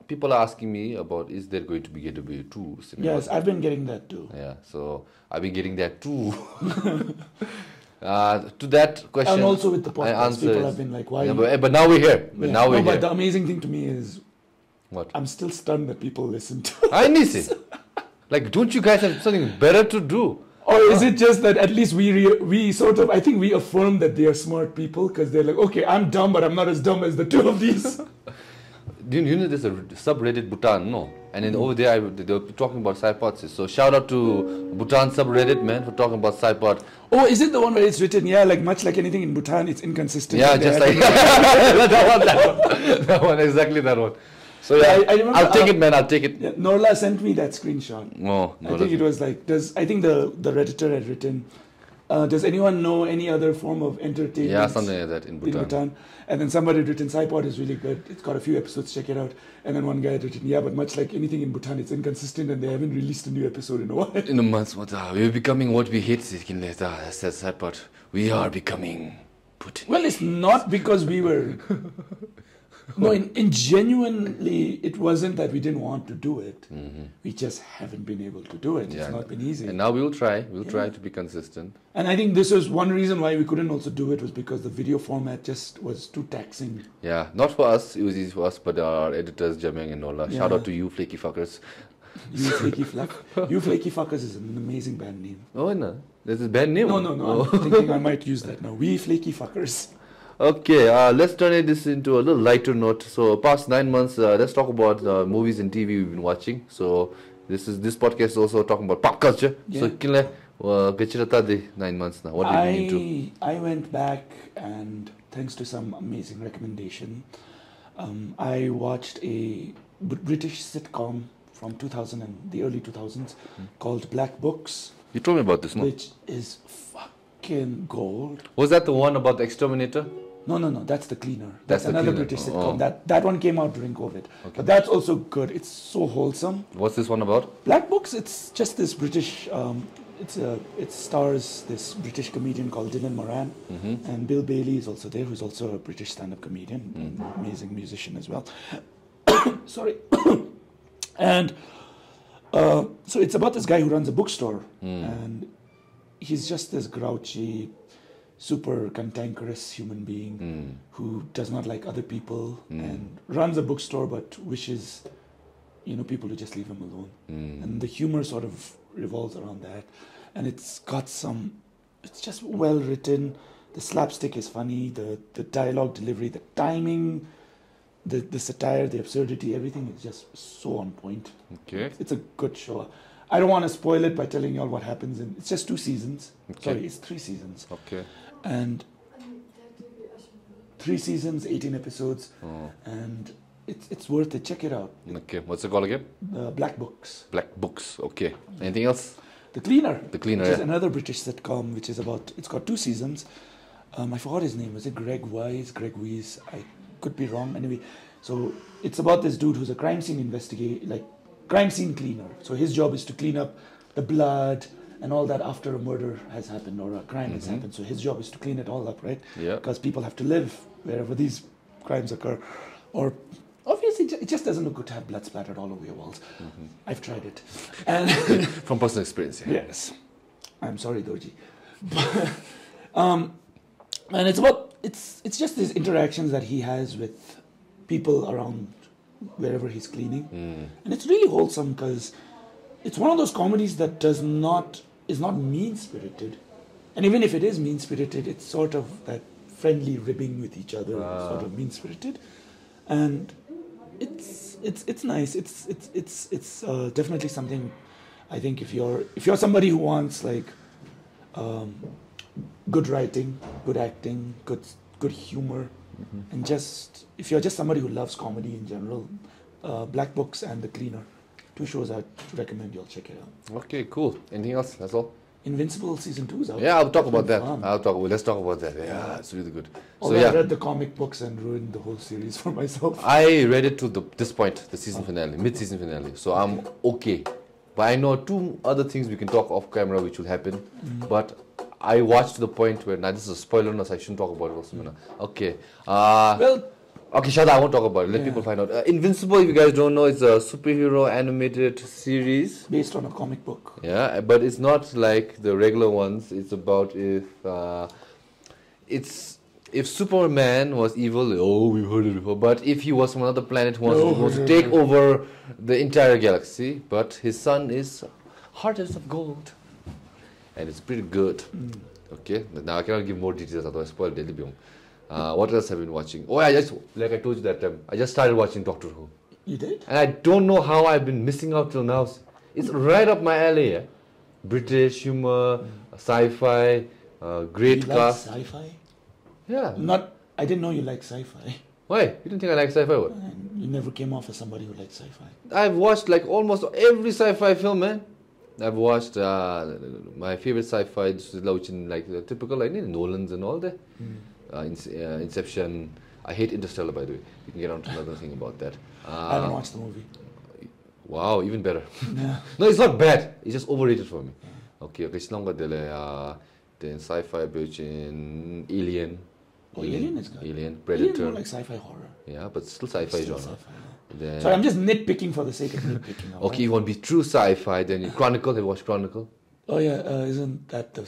people are asking me about is there going to be Getaway 2 cinema? Yes, I've been getting that too. Yeah, so I've been getting that too. To that question, And also with the I podcast, answered people it. have been like, why? Yeah, but now we're here. But Yeah. now we're No, here. but the amazing thing to me is What? I'm still stunned that people listen to I miss it. Like, don't you guys have something better to do? Or is it just that at least we sort of, I think we affirm that they are smart people because they're like, okay, I'm dumb, but I'm not as dumb as the two of these. You know there's a subreddit Bhutan, no? And then over there, they were talking about Psy-Pods. So shout out to Bhutan subreddit, man, for talking about Psy-Pod. Oh, is it the one where it's written, yeah, like much like anything in Bhutan, it's inconsistent. Yeah, and just they're- like that one, exactly that one. So yeah, I remember, I'll take it, man. I'll take it. Yeah, Norla sent me that screenshot. No, I think it was like, I think the Redditor had written, does anyone know any other form of entertainment? Yeah, something like that in In Bhutan. Bhutan. And then somebody had written, Psy-Pod is really good. It's got a few episodes, check it out. And then one guy had written, yeah, but much like anything in Bhutan, it's inconsistent and they haven't released a new episode in a while. In a month, we're becoming what we hate, Psy Kinley. That's Psy-Pod. We are becoming Putin. Well, it's not because we were... No, in genuinely, it wasn't that we didn't want to do it. We just haven't been able to do it. Yeah. It's not been easy. And now we'll try. We'll try to be consistent. And I think this was one reason why we couldn't also do it was because the video format just was too taxing. Yeah, not for us. It was easy for us, but our editors, Jameng and Nola. Shout Yeah. out to you, flaky fuckers. You Flaky Fluck. You Flaky Fuckers is an amazing band name. Oh, no. There's a band name. No. Oh. I'm thinking I might use that now. We Flaky Fuckers. Okay, let's turn this into a little lighter note. So, past 9 months, let's talk about movies and TV we've been watching. So, this podcast is also talking about pop culture. Yeah. So, Kinley, Gachirata 9 months now. What have you been into? I went back and thanks to some amazing recommendation, I watched a British sitcom from 2000 and the early 2000s called Black Books, You told me about this, no? which is fucking gold. Was that the one about the exterminator? No, that's The Cleaner. That's That's The another Cleaner. British Oh. sitcom. That one came out during COVID. Okay. But that's also good. It's so wholesome. What's this one about? Black Books, it's just this British, it stars this British comedian called Dylan Moran, and Bill Bailey is also there, who's also a British stand-up comedian, an amazing musician as well. Sorry. And so it's about this guy who runs a bookstore, and he's just this grouchy, super cantankerous human being who does not like other people and runs a bookstore but wishes, people to just leave him alone. And the humor sort of revolves around that. And it's just well written. The slapstick is funny, the dialogue delivery, the timing, the satire, the absurdity, everything is just so on point. Okay. It's a good show. I don't want to spoil it by telling you all what happens it's just 2 seasons. Okay. Sorry, it's 3 seasons. Okay. And 3 seasons, 18 episodes, Oh. and it's worth it. Check it out. Okay. What's it called again? Black Books. Black Books. Okay. Anything else? The Cleaner. The Cleaner, Which is yeah. another British sitcom, which is it's got 2 seasons. I forgot his name. Was it Greg Weiss? I could be wrong. Anyway, so it's about this dude who's a crime scene crime scene cleaner. So his job is to clean up the blood and all that after a murder has happened or a crime has happened. So his job is to clean it all up, right? Yeah. Because people have to live wherever these crimes occur. Or obviously, it just doesn't look good to have blood splattered all over your walls. I've tried it. And From personal experience. Yeah. yes. I'm sorry, Doji. And it's just these interactions that he has with people around wherever he's cleaning. And it's really wholesome because it's one of those comedies that is not mean-spirited. And even if it is mean-spirited, it's sort of that friendly ribbing with each other, sort of mean-spirited. And it's nice. It's definitely something. I think if you're somebody who wants good writing, good acting, good humor, and if you're just somebody who loves comedy in general, Black Books and The Cleaner, 2 shows I'd recommend you all check it out. Okay, cool. Anything else? That's all? Invincible season 2 is out. Yeah, I'll talk about that. Fun. Let's talk about that. Yeah, it's really good. Although I read the comic books and ruined the whole series for myself. I read it to this point, the season finale, mid-season finale. So I'm okay. But I know 2 other things we can talk off camera which will happen. But I watched to the point where, now this is a spoiler, no, so I shouldn't talk about it also. Okay. Well, Okay, shut up, I won't talk about it. Let Yeah. people find out. Invincible, if you guys don't know, it's a superhero animated series. based on a comic book. Yeah, but it's not like the regular ones. It's about if Superman was evil, oh, we've heard it before. But if he was from another planet who wants to take over the entire galaxy, but his son is heart of gold, and it's pretty good. Okay, but now I cannot give more details, otherwise spoil Daily Biong. What else have you been watching? Oh, like I told you that time, I just started watching Doctor Who. You did? And I don't know how I've been missing out till now. It's right up my alley, yeah? British humor, sci-fi, great You like cast. sci-fi? Yeah. I didn't know you like sci-fi. Why? You didn't think I like sci-fi? What? And you never came off as somebody who liked sci-fi. I've watched like almost every sci-fi film, man. I've watched my favorite sci-fi, like the typical, like Nolan's and all that. Inception. I hate Interstellar, by the way. We can get on to another thing about that. I haven't watched the movie. Wow, even better. Yeah. No, it's not bad. It's just overrated for me. Okay, sinong then sci-fi bitch in Alien. Oh, Alien is good. Alien, Alien Predator. more like sci-fi horror. Yeah, but still sci-fi Still genre. sci-fi, yeah. Then, Sorry, I'm just nitpicking for the sake of nitpicking. Now, okay, you want to be true sci-fi, then you Chronicle. Have you watched Chronicle? Oh yeah, isn't that the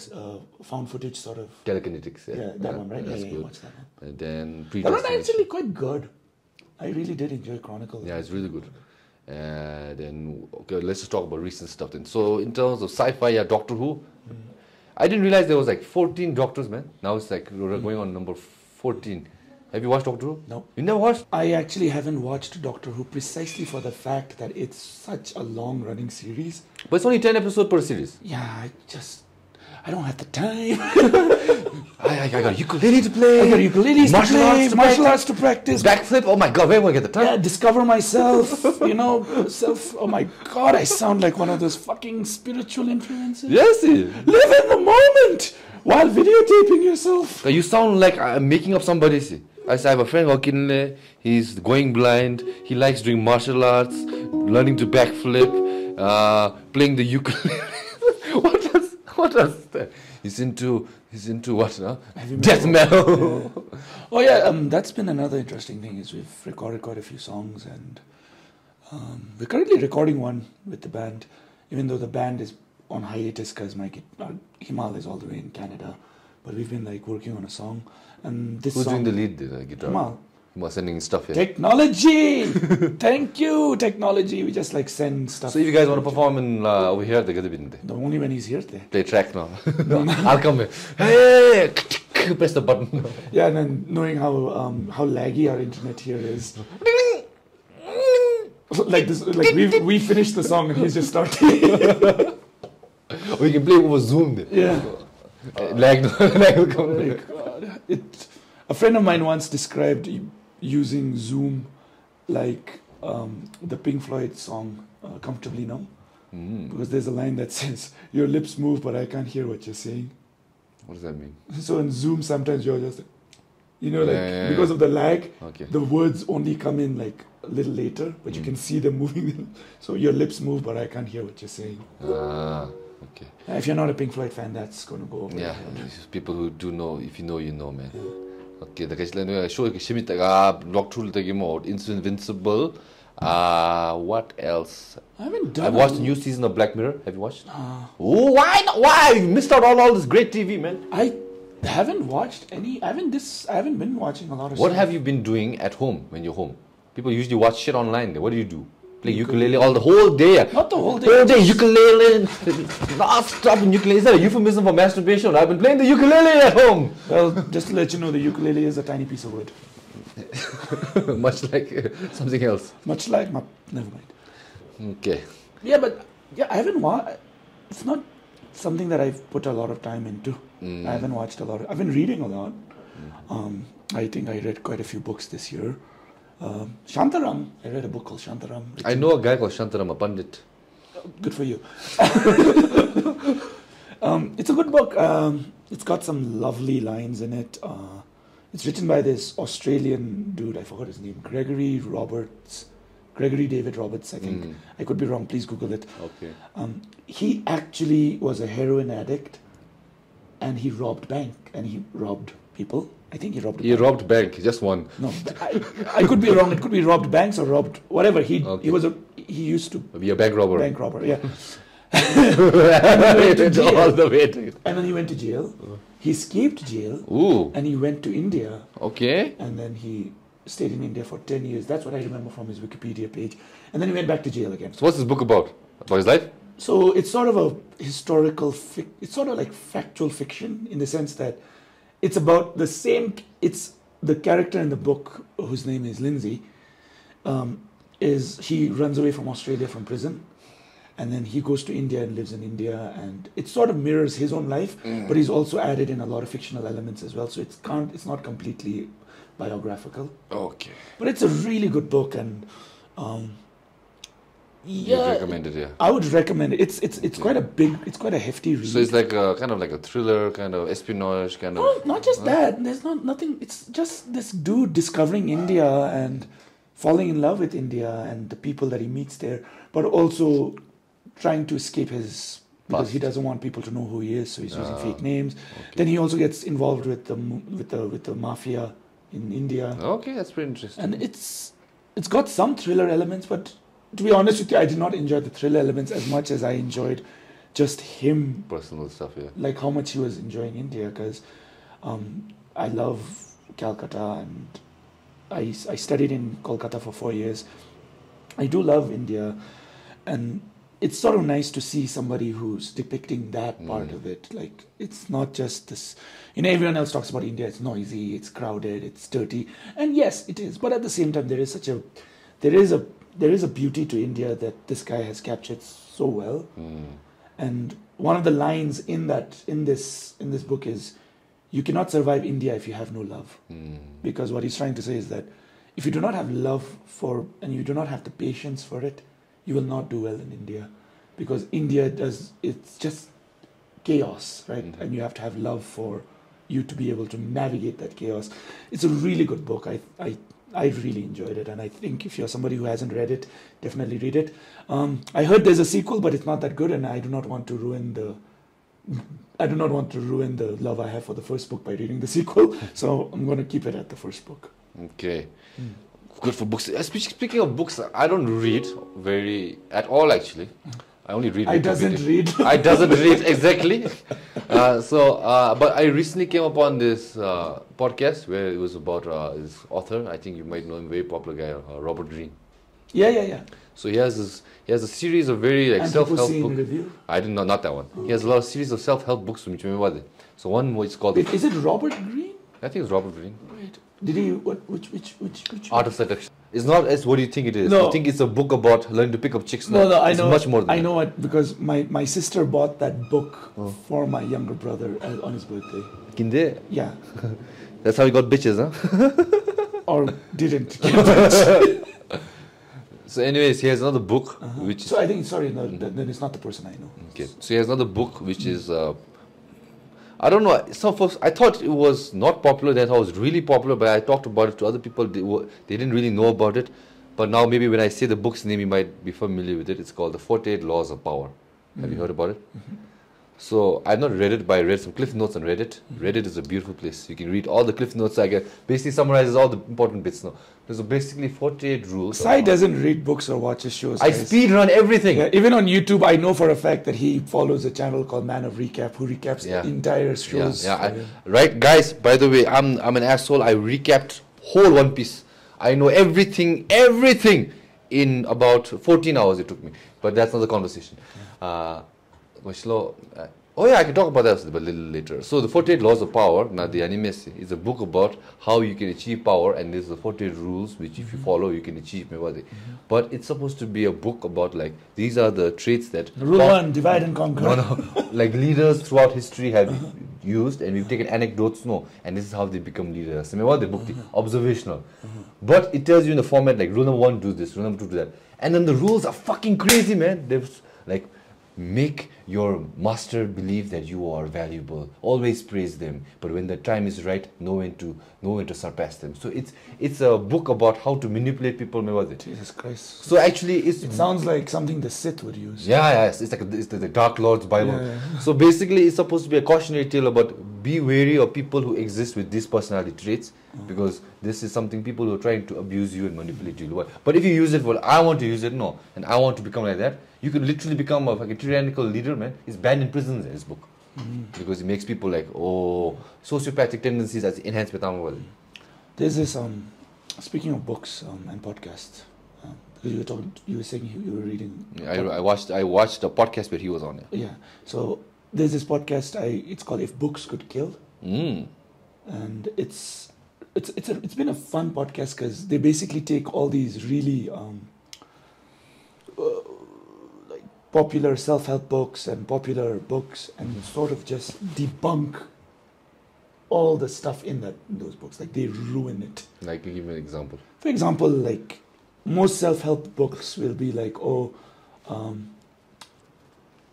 found footage sort of? Telekinetics. Yeah, that one, right? That's Yeah, good. watch that one. And then That one Predestination. actually quite good. I really did enjoy Chronicle. Yeah, it's really good. Then okay, let's just talk about recent stuff then. So in terms of sci-fi, yeah, Doctor Who. I didn't realize there was like 14 Doctors, man. Now it's like we're going on number 14. Have you watched Doctor Who? No. You never watched? I actually haven't watched Doctor Who precisely for the fact that it's such a long-running series. But it's only 10 episodes per series. Yeah, I don't have the time. I got a ukulele to play. I got ukuleles Martial to play, arts to martial practice. arts to practice. Backflip. Oh my god, where will I get the time? Yeah, discover myself. Oh my god, I sound like one of those fucking spiritual influencers. Yes. Live in the moment while videotaping yourself. You sound like I'm making up somebody. See. I have a friend called Kinley. He's going blind. He likes doing martial arts, learning to backflip, playing the ukulele. What else? He's into what now? Death metal. Yeah. Oh yeah, that's been another interesting thing is we've recorded quite a few songs and we're currently recording one with the band, even though the band is on hiatus because Himal is all the way in Canada, but we've been like working on a song and this Who's song. doing the lead guitar? Himal. Himal sending stuff here. Technology. Thank you, technology. We just like send stuff. So if you guys want to perform in over here, they're gonna be in there. The only when he's here there. Play track now. I'll come here. Hey, press the button. Yeah, and then knowing how laggy our internet here is. Like this, like we finished the song and he's just starting. Or you can play over Zoom there. Yeah. Lag will come. Oh my God. A friend of mine once described using Zoom like the Pink Floyd song "Comfortably Numb," because there's a line that says, "Your lips move, but I can't hear what you're saying." What does that mean? So in Zoom, sometimes you're just, Yeah. because of the lag, Okay. the words only come in like a little later, but you can see them moving. So your lips move, but I can't hear what you're saying. Okay. If you're not a Pink Floyd fan, that's going to go over. Yeah, your head. it's just people who do know. If you know, you know, man. Okay, the guys like show Shimitaga Doctor Who Invincible. What else? I haven't done. I've watched the new season of Black Mirror. Have you watched? Oh, why not? Why? You missed out on all this great TV, man. I haven't watched any. I haven't been watching a lot of. What stuff. have you been doing at home when you're home? People usually watch shit online. What do? Play ukulele all the whole day. Not the whole day. Whole day ukulele, non-stop in ukulele. Is that a euphemism for masturbation? I've been playing the ukulele at home. Well, just to let you know, the ukulele is a tiny piece of wood. Much like something else. Much like my. Never mind. Okay. Yeah, but I haven't watched. It's not something that I've put a lot of time into. I haven't watched a lot. I've been reading a lot. I think I read quite a few books this year. Shantaram. I read a book called Shantaram. I know a guy called Shantaram, a Pandit. Good for you. It's a good book. It's got some lovely lines in it. It's written by this Australian dude. I forgot his name. Gregory David Roberts, I think. I could be wrong. Please Google it. Okay. He actually was a heroin addict. and he robbed bank, and he robbed people. I think he robbed. He robbed bank, just one. No, I could be wrong. It could be robbed banks or robbed whatever. He used to be a bank robber. Bank robber, yeah. And then he went to jail. All the way to And then he went to jail. He escaped jail. Ooh. And he went to India. Okay. And then he stayed in India for 10 years. That's what I remember from his Wikipedia page. And then he went back to jail again. So what's this book about? About his life? So it's sort of a historical, it's sort of like factual fiction in the sense that it's about the same, it's the character in the book, whose name is Lindsay, he runs away from Australia from prison. And then he goes to India and lives in India, and it sort of mirrors his own life, but he's also added in a lot of fictional elements as well. So it's not completely biographical. Okay. But it's a really good book, and You'd recommend it, yeah. I would recommend it. It's quite a hefty read. So it's like kind of like a thriller, kind of espionage, kind of. No, not just that. There's nothing. It's just this dude discovering India and falling in love with India and the people that he meets there, but also trying to escape because he doesn't want people to know who he is, so he's using fake names. Okay. Then he also gets involved with the mafia in India. Okay, that's pretty interesting. And it's got some thriller elements, but to be honest with you, I did not enjoy the thriller elements as much as I enjoyed just him. Personal stuff, yeah. Like how much he was enjoying India, because I love Calcutta, and I studied in Kolkata for 4 years. I do love India, and it's sort of nice to see somebody who's depicting that part of it. Like, it's not just this, everyone else talks about India, it's noisy, it's crowded, it's dirty. And yes, it is. But at the same time, there is a beauty to India that this guy has captured so well. And one of the lines in this book is, you cannot survive India if you have no love. Because what he's trying to say is that if you do not have love and you do not have the patience for it, you will not do well in India, because India it's just chaos, right? Mm-hmm. And you have to have love for you to be able to navigate that chaos. It's a really good book. I really enjoyed it, and I think if you're somebody who hasn't read it, definitely read it. I heard there's a sequel, but it's not that good, and I do not want to ruin the love I have for the first book by reading the sequel. So I'm going to keep it at the first book. Okay. Good for books. Speaking of books, I don't read at all, actually. I only read. I doesn't read. I doesn't read, exactly. But I recently came upon this podcast where it was about this author. I think you might know him, very popular guy, Robert Greene. Yeah. So he has a series of very self-help books. I didn't know, not that one. Oh. He has a lot of series of self-help books. So one was called. Wait, is it Robert Greene? I think it's Robert Greene. Right. Did he which Art of Seduction. It's not as what do you think it is. No. I think it's a book about learning to pick up chicks. No, I know. It's much more than I know it because my sister bought that book for my younger brother on his birthday. Kinde? Yeah. That's how he got bitches, huh? Or didn't get bitches. So anyways, he has another book which So I think, then it's not the person I know. Okay. So he has another book which is I don't know. Some folks, I thought it was not popular. Then I thought it was really popular. But I talked about it to other people. They didn't really know about it. But now maybe when I say the book's name, you might be familiar with it. It's called The 48 Laws of Power. Have you heard about it? Mm-hmm. So I've not read it, but I read some Cliff Notes on Reddit. Reddit is a beautiful place. You can read all the Cliff Notes. Basically summarizes all the important bits now. There's basically 48 rules. Psy doesn't read books or watches shows. I speed run everything. Yeah, even on YouTube, I know for a fact that he follows a channel called Man of Recap, who recaps entire shows. Right, guys. By the way, I'm an asshole. I recapped whole One Piece. I know everything in about 14 hours. It took me, but that's not the conversation. I can talk about that a little later. So the 48 Laws of Power, now the anime is a book about how you can achieve power, and there's the 48 rules which if you follow you can achieve. But it's supposed to be a book about these are the traits that Rule 1, divide and conquer. No, leaders throughout history have used, and we've taken anecdotes, and this is how they become leaders. The book, observational. But it tells you in the format rule number 1 do this, rule number 2 do that. And then the rules are fucking crazy, man. There's make your master believe that you are valuable. Always praise them, but when the time is right, know when to surpass them. So it's a book about how to manipulate people. Remember was it? Jesus Christ. So actually, It sounds like something the Sith would use. yeah, it's like it's the Dark Lord's Bible. Yeah. So basically, it's supposed to be a cautionary tale about be wary of people who exist with these personality traits, because this is something people who are trying to abuse you and manipulate you. But if you use it for, I want to use it, no, and I want to become like that, you can literally become a tyrannical leader, man. He's banned in prisons in this book because it makes people like, oh, sociopathic tendencies as enhanced with Amaval. There's this speaking of books and podcasts, because you were saying you were reading. I watched a podcast where he was on it. Yeah. So there's this podcast. It's called If Books Could Kill, and it's been a fun podcast because they basically take all these really like popular self-help books and popular books and sort of just debunk all the stuff in those books. Like they ruin it. Like, give me an example. For example, like most self-help books will be like,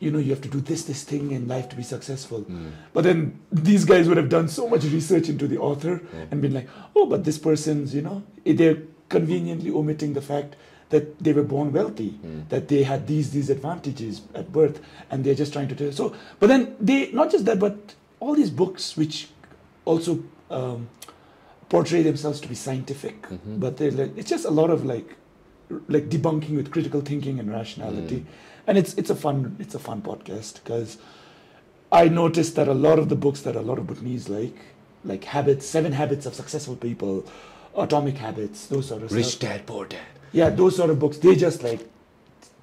you have to do this thing in life to be successful. But then these guys would have done so much research into the author and been like, oh, but this person's, they're conveniently omitting the fact that they were born wealthy, that they had these advantages at birth, and they're just trying to tell. So, but then they, not just that, but all these books which also portray themselves to be scientific, but they're like, it's just a lot of like debunking with critical thinking and rationality. And it's a fun podcast because I noticed that a lot of the books that a lot of Bhutanese like Habits, 7 Habits of Successful People, Atomic Habits, those sort of Rich stuff. Dad, Poor Dad. Yeah, those sort of books, they just like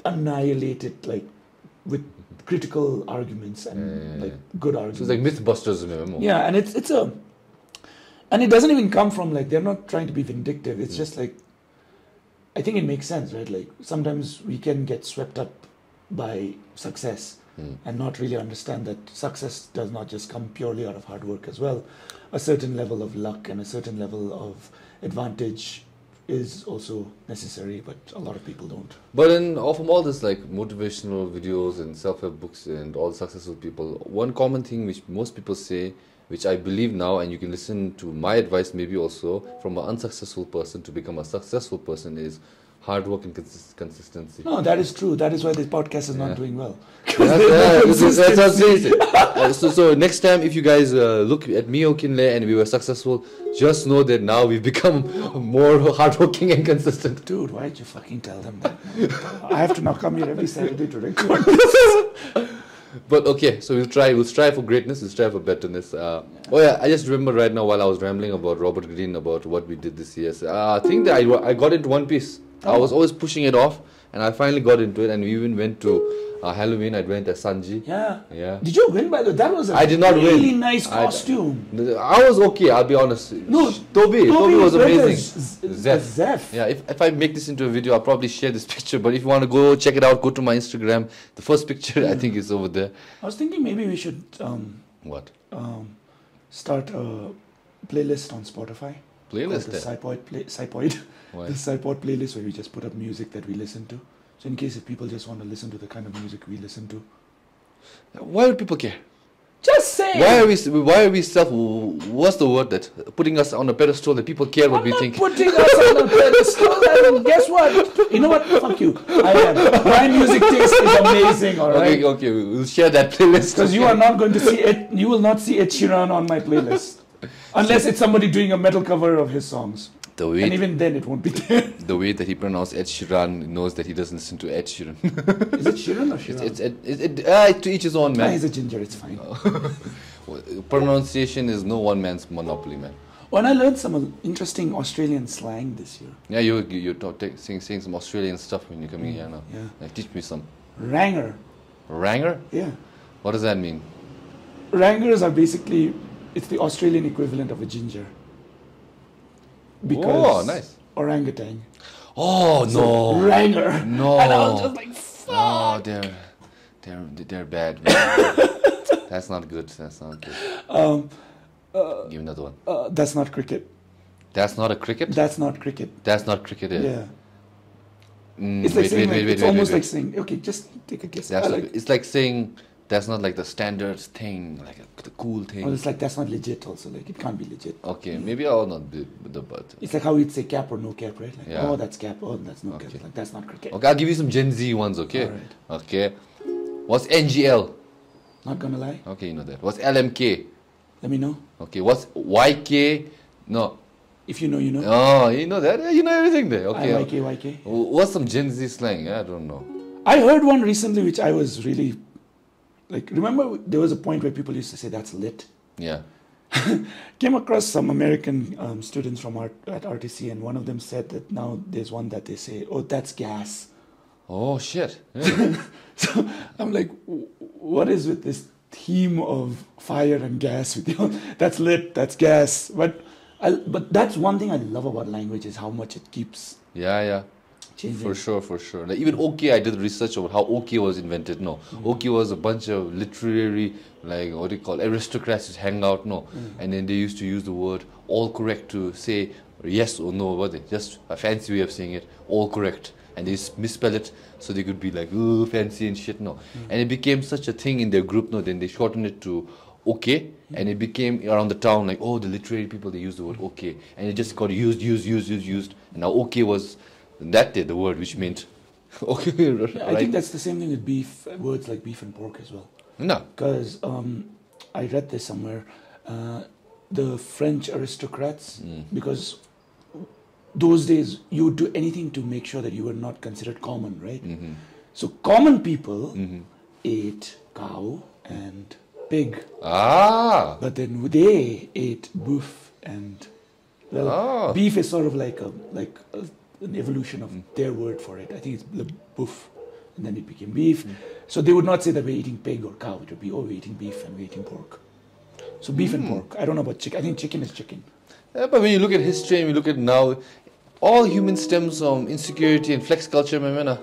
annihilate it like with critical arguments and like good arguments. So it's like Mythbusters, remember? Yeah, and and it doesn't even come from like, they're not trying to be vindictive. It's just like, I think it makes sense, right? Like sometimes we can get swept up by success and not really understand that success does not just come purely out of hard work as well. A certain level of luck and a certain level of advantage is also necessary, but a lot of people don't. But then, from all this like motivational videos and self-help books and all successful people, one common thing which most people say, which I believe now, and you can listen to my advice maybe also from an unsuccessful person to become a successful person, is hard work and consistency. No, that is true. That is why this podcast is not doing well. That's what I'm saying. So next time, if you guys look at me or Kinley and we were successful, just know that now we've become more hardworking and consistent. Dude, why did you fucking tell them that? I have to now come here every Saturday to record this. But okay, so we'll strive for greatness, we'll strive for betterness. I just remember right now while I was rambling about Robert Greene, about what we did this year. I think that I got into One Piece. I was always pushing it off, and I finally got into it, and we even went to Halloween. I went as Sanji. Yeah. Did you win by the way? That was I did not really win. Nice costume. I was okay, I'll be honest. No, Toby was amazing. Zeph. Yeah, if I make this into a video, I'll probably share this picture. But if you want to go check it out, go to my Instagram. The first picture, I think, is over there. I was thinking maybe we should What? Start a playlist on Spotify. Playlist? The Psy-POD. Why? The Psy-POD playlist where we just put up music that we listen to. So in case if people just want to listen to the kind of music we listen to. Why would people care? Just say. Why are we what's the word that putting us on a pedestal that people care what we think? Putting us on a pedestal, and guess what? You know what? Fuck you. I am. My music taste is amazing. All right. Okay. We'll share that playlist. Because you are not going to see it. You will not see Ed Sheeran on my playlist, unless it's somebody doing a metal cover of his songs. And even then, it won't be there. The way that he pronounced Ed Sheeran knows that he doesn't listen to Ed Sheeran. Is it Sheeran or Sheeran? It's to each his own, man. He's a ginger. It's fine. Pronunciation is no one man's monopoly, man. Well, I learned some interesting Australian slang this year. Yeah, you're saying some Australian stuff when you're coming here now. Yeah. Like, teach me some. Ranger. Ranger? Yeah. What does that mean? Rangers are basically, it's the Australian equivalent of a ginger. Because nice. Orangutan. Oh, So, no. Ranger. No. And I was just like, fuck. Oh, they're bad. Man. That's not good. Give another one. That's not cricket. That's not a cricket? That's not cricket. That's not cricket, Yeah. It's like saying, it's almost like saying, okay, just take a guess. That's it's like saying that's not like the standard thing, like the cool thing. Or it's like that's not legit also, like it can't be legit. Okay, maybe I'll not be the but. It's like how we'd say cap or no cap, right? Like, Yeah. oh, that's cap, oh, that's no cap. Like, that's not cricket. Okay, I'll give you some Gen Z ones, okay? Alright. Okay. What's NGL? Not gonna lie. Okay, you know that. What's LMK? Let me know. Okay, what's YK? No. If you know, you know. Oh, you know that? Yeah, you know everything there. Okay. YK. What's some Gen Z slang? I don't know. I heard one recently which I was really, like, remember there was a point where people used to say that's lit? Yeah. Came across some American students from at RTC, and one of them said that now there's one that they say, oh, that's gas. Oh, shit. Yeah. So I'm like, what is with this theme of fire and gas? With you? That's lit, that's gas. But that's one thing I love about language is how much it keeps Yeah. changing. For sure. Like even okay, I did research about how okay was invented. No, okay was a bunch of literary, like what do you call it, aristocrats just hang out. No, and then they used to use the word all correct to say yes or no. What they just a fancy way of saying it, all correct, and they misspell it so they could be like oh fancy and shit. No, and it became such a thing in their group. No, then they shortened it to okay, and it became around the town like oh the literary people they use the word okay, and it just got used, and now okay was that day the word which meant okay. Right? I think that's the same thing with beef, words like beef and pork as well. No. Because I read this somewhere, the French aristocrats, because those days you would do anything to make sure that you were not considered common, right? So common people ate cow and pig, but then they ate beef and beef is sort of like an evolution of their word for it. I think it's the beef, and then it became beef. So they would not say that we're eating pig or cow. It would be, oh, we're eating beef and we're eating pork. So beef and pork. I don't know about chicken. I think chicken is chicken. Yeah, but when you look at history and we look at now, all human stems from insecurity and flex culture, man.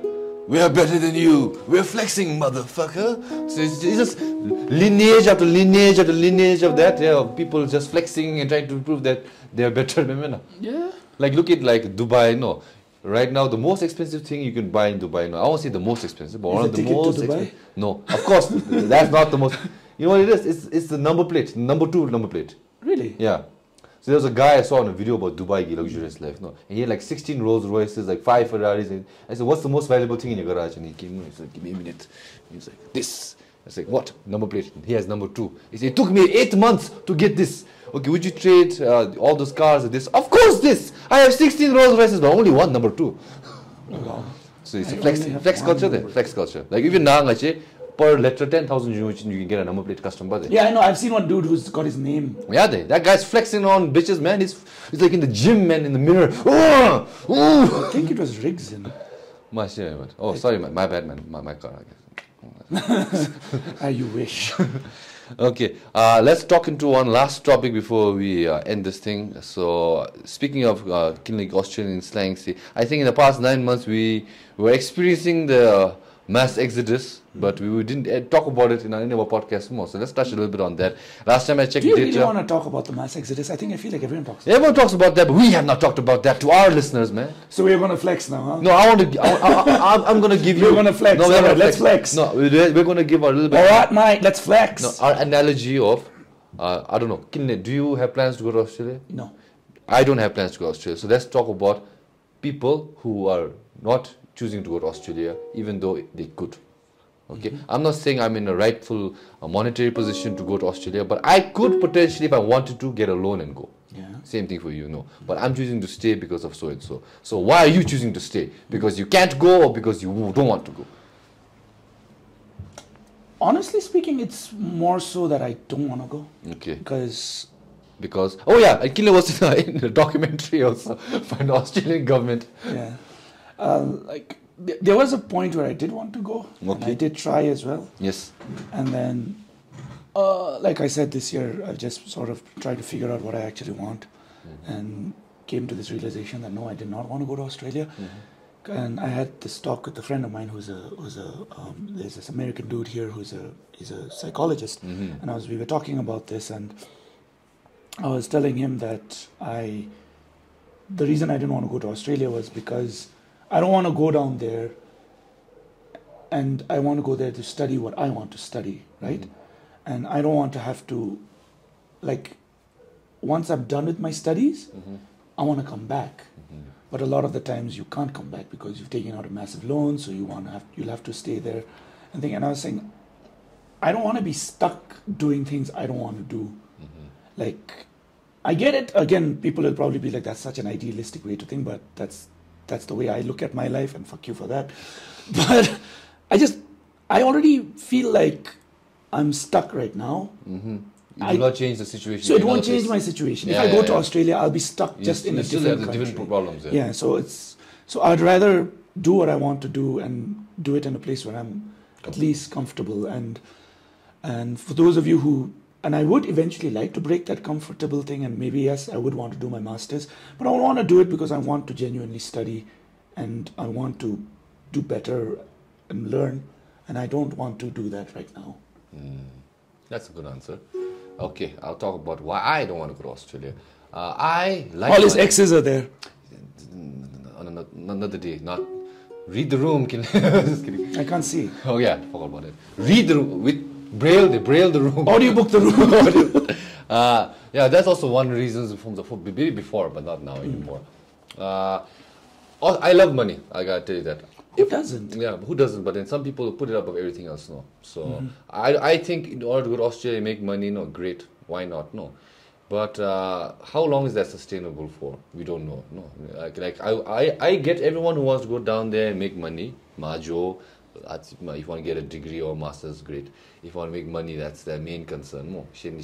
We are better than you. We're flexing, motherfucker. So it's just lineage after lineage after lineage of that. Yeah, people just flexing and trying to prove that they're better, man. Yeah. Like look at like Dubai. No, right now the most expensive thing you can buy in Dubai. No, I won't say the most expensive, but one of the most expensive. No, of course that's not the most. You know what it is? It's the number plate, number 2 number plate. Really? Yeah. So there was a guy I saw in a video about Dubai luxurious life. No, and he had like 16 Rolls Royces, like 5 Ferraris. And I said, "What's the most valuable thing in your garage?" And he came in. He said, "Give me a minute." He was like, "This." I said, "What? Number plate?" He has number 2. He said, "It took me 8 months to get this." Okay, would you trade all those cars at this? Of course, this. I have 16 Rolls Royces, but only one number 2. Wow. So it's a flex culture there. Flex culture. Like even now, per letter 10,000 you can get a number plate custom. Yeah, I know. I've seen one dude who's got his name. Yeah, that guy's flexing on bitches, man. He's like in the gym, man, in the mirror. Oh, I think it was Riggs in. Oh, sorry, my bad, man. My car, I guess. You wish. Okay, let's talk into one last topic before we end this thing. So, speaking of Kinley Australian slang, I think in the past 9 months we were experiencing the mass exodus, but we didn't talk about it in any of our podcasts more. So let's touch a little bit on that. Last time I checked Do you data. really want to talk about the mass exodus? I feel like everyone talks about Everyone talks about that, but we have not talked about that to our listeners, man. So we're going to flex now, huh? No, I'm going to give you... You're going to flex. No, let's flex. No, we're going to give a little bit... All right, mate, let's flex. No, our analogy of... I don't know. Kinley, do you have plans to go to Australia? No. I don't have plans to go to Australia. So let's talk about people who are not choosing to go to Australia, even though they could. Okay, I'm not saying I'm in a rightful monetary position to go to Australia, but I could potentially, if I wanted to, get a loan and go. Yeah. Same thing for you, no. But I'm choosing to stay because of so and so. So why are you choosing to stay? Because you can't go or because you don't want to go? Honestly speaking, it's more so that I don't want to go. Okay. Because oh yeah, and Kinley was in a documentary also for the Australian government. Yeah. There was a point where I did want to go. Okay. And I did try as well. Yes. And then, like I said, this year I just sort of tried to figure out what I actually want, and came to this realization that no, I did not want to go to Australia. And I had this talk with a friend of mine there's this American dude here he's a psychologist, and we were talking about this, and I was telling him that the reason I didn't want to go to Australia was because I don't want to go down there, and I want to go there to study what I want to study, right? And I don't want to have to, like, once I'm done with my studies, I want to come back. But a lot of the times you can't come back because you've taken out a massive loan, so you'll have to stay there. And I was saying, I don't want to be stuck doing things I don't want to do. Like, I get it. Again, people will probably be like, that's such an idealistic way to think, but that's the way I look at my life, and fuck you for that. But I already feel like I'm stuck right now. It will not change the situation. So it won't change my situation. If I go to Australia, I'll be stuck just in a different country. Different problems. Yeah, so I'd rather do what I want to do and do it in a place where I'm at least comfortable. And for those of you who, and I would eventually like to break that comfortable thing, and maybe yes, I would want to do my master's, but I want to do it because I want to genuinely study, and I want to do better and learn, and I don't want to do that right now. That's a good answer. Okay, I'll talk about why I don't want to go to Australia. I like all his exes are there. Another day, not read the room. Just kidding. I can't see. Oh yeah, forgot about it. Read the room with braille. They braille the room. Audiobook the room. Yeah, that's also one reason from the maybe before, but not now anymore. I love money. I gotta tell you that. Who doesn't? Yeah, who doesn't? But then some people put it above everything else. No, so I think in order to go to Australia, make money, no, great. Why not? No, but how long is that sustainable for? We don't know. No, I get everyone who wants to go down there and make money. Majo, if you want to get a degree or master's, great. If you want to make money, that's their main concern. No, you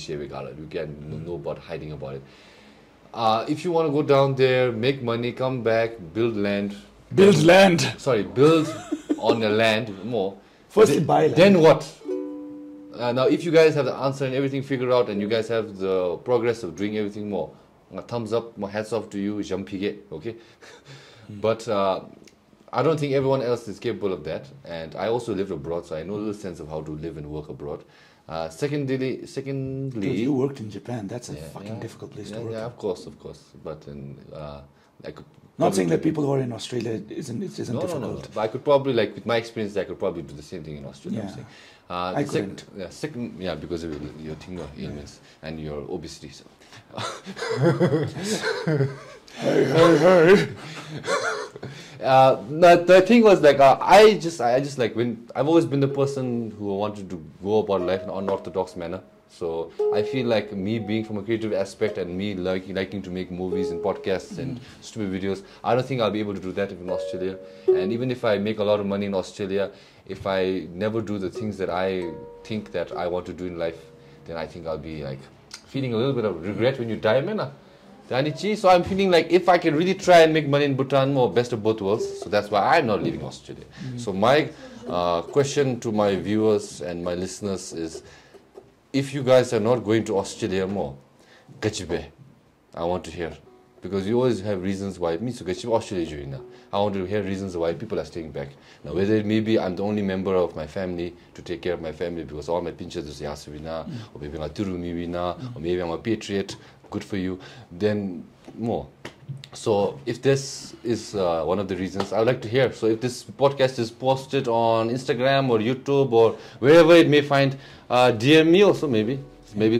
can know about hiding about it. If you want to go down there, make money, come back, build land. Build land. Sorry, build on the land more. Firstly, buy land. Then what? Now, if you guys have the answer and everything figured out, and you guys have the progress of doing everything more, thumbs up, my hats off to you, jampige, okay? But I don't think everyone else is capable of that. And I also lived abroad, so I know a little sense of how to live and work abroad. Secondly, you worked in Japan. That's a fucking difficult place to work. Yeah, of course. But then I could. Not saying that people who are in Australia isn't difficult. No. But I could probably, like, with my experience, I could probably do the same thing in Australia. Yeah. I couldn't. Because of your tingle ailments and your obesity. So. Hey. The thing was like I just like when I've always been the person who wanted to go about life in an unorthodox manner. So I feel like me being from a creative aspect and me liking to make movies and podcasts and stupid videos, I don't think I'll be able to do that in Australia. And even if I make a lot of money in Australia, if I never do the things that I think that I want to do in life, then I think I'll be like feeling a little bit of regret when you die, man. So I'm feeling like if I can really try and make money in Bhutan, more best of both worlds. So that's why I'm not leaving Australia. So my question to my viewers and my listeners is, if you guys are not going to Australia more, gachibe, I want to hear. Because you always have reasons why. Me, so gachibe Australia now. I want to hear reasons why people are staying back. Now, whether it maybe I'm the only member of my family to take care of my family because all my pinches is yasuvina, or maybe I'm a turumivina, or maybe I'm a patriot, good for you, then more. So if this is one of the reasons, I would like to hear. So if this podcast is posted on Instagram or YouTube or wherever it may find, DM me also maybe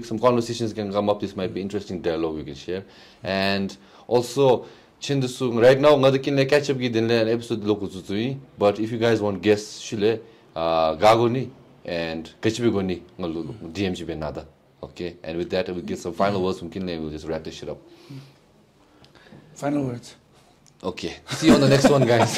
some conversations can come up. This might be interesting dialogue we can share. And also, right now, I'm catch up an episode local, but if you guys want guests, shile gagoni and kachibigoni DM benada. Okay, and with that, I will get some final words from Kinley and we'll just wrap this shit up. Final words. Okay, see you on the next one, guys.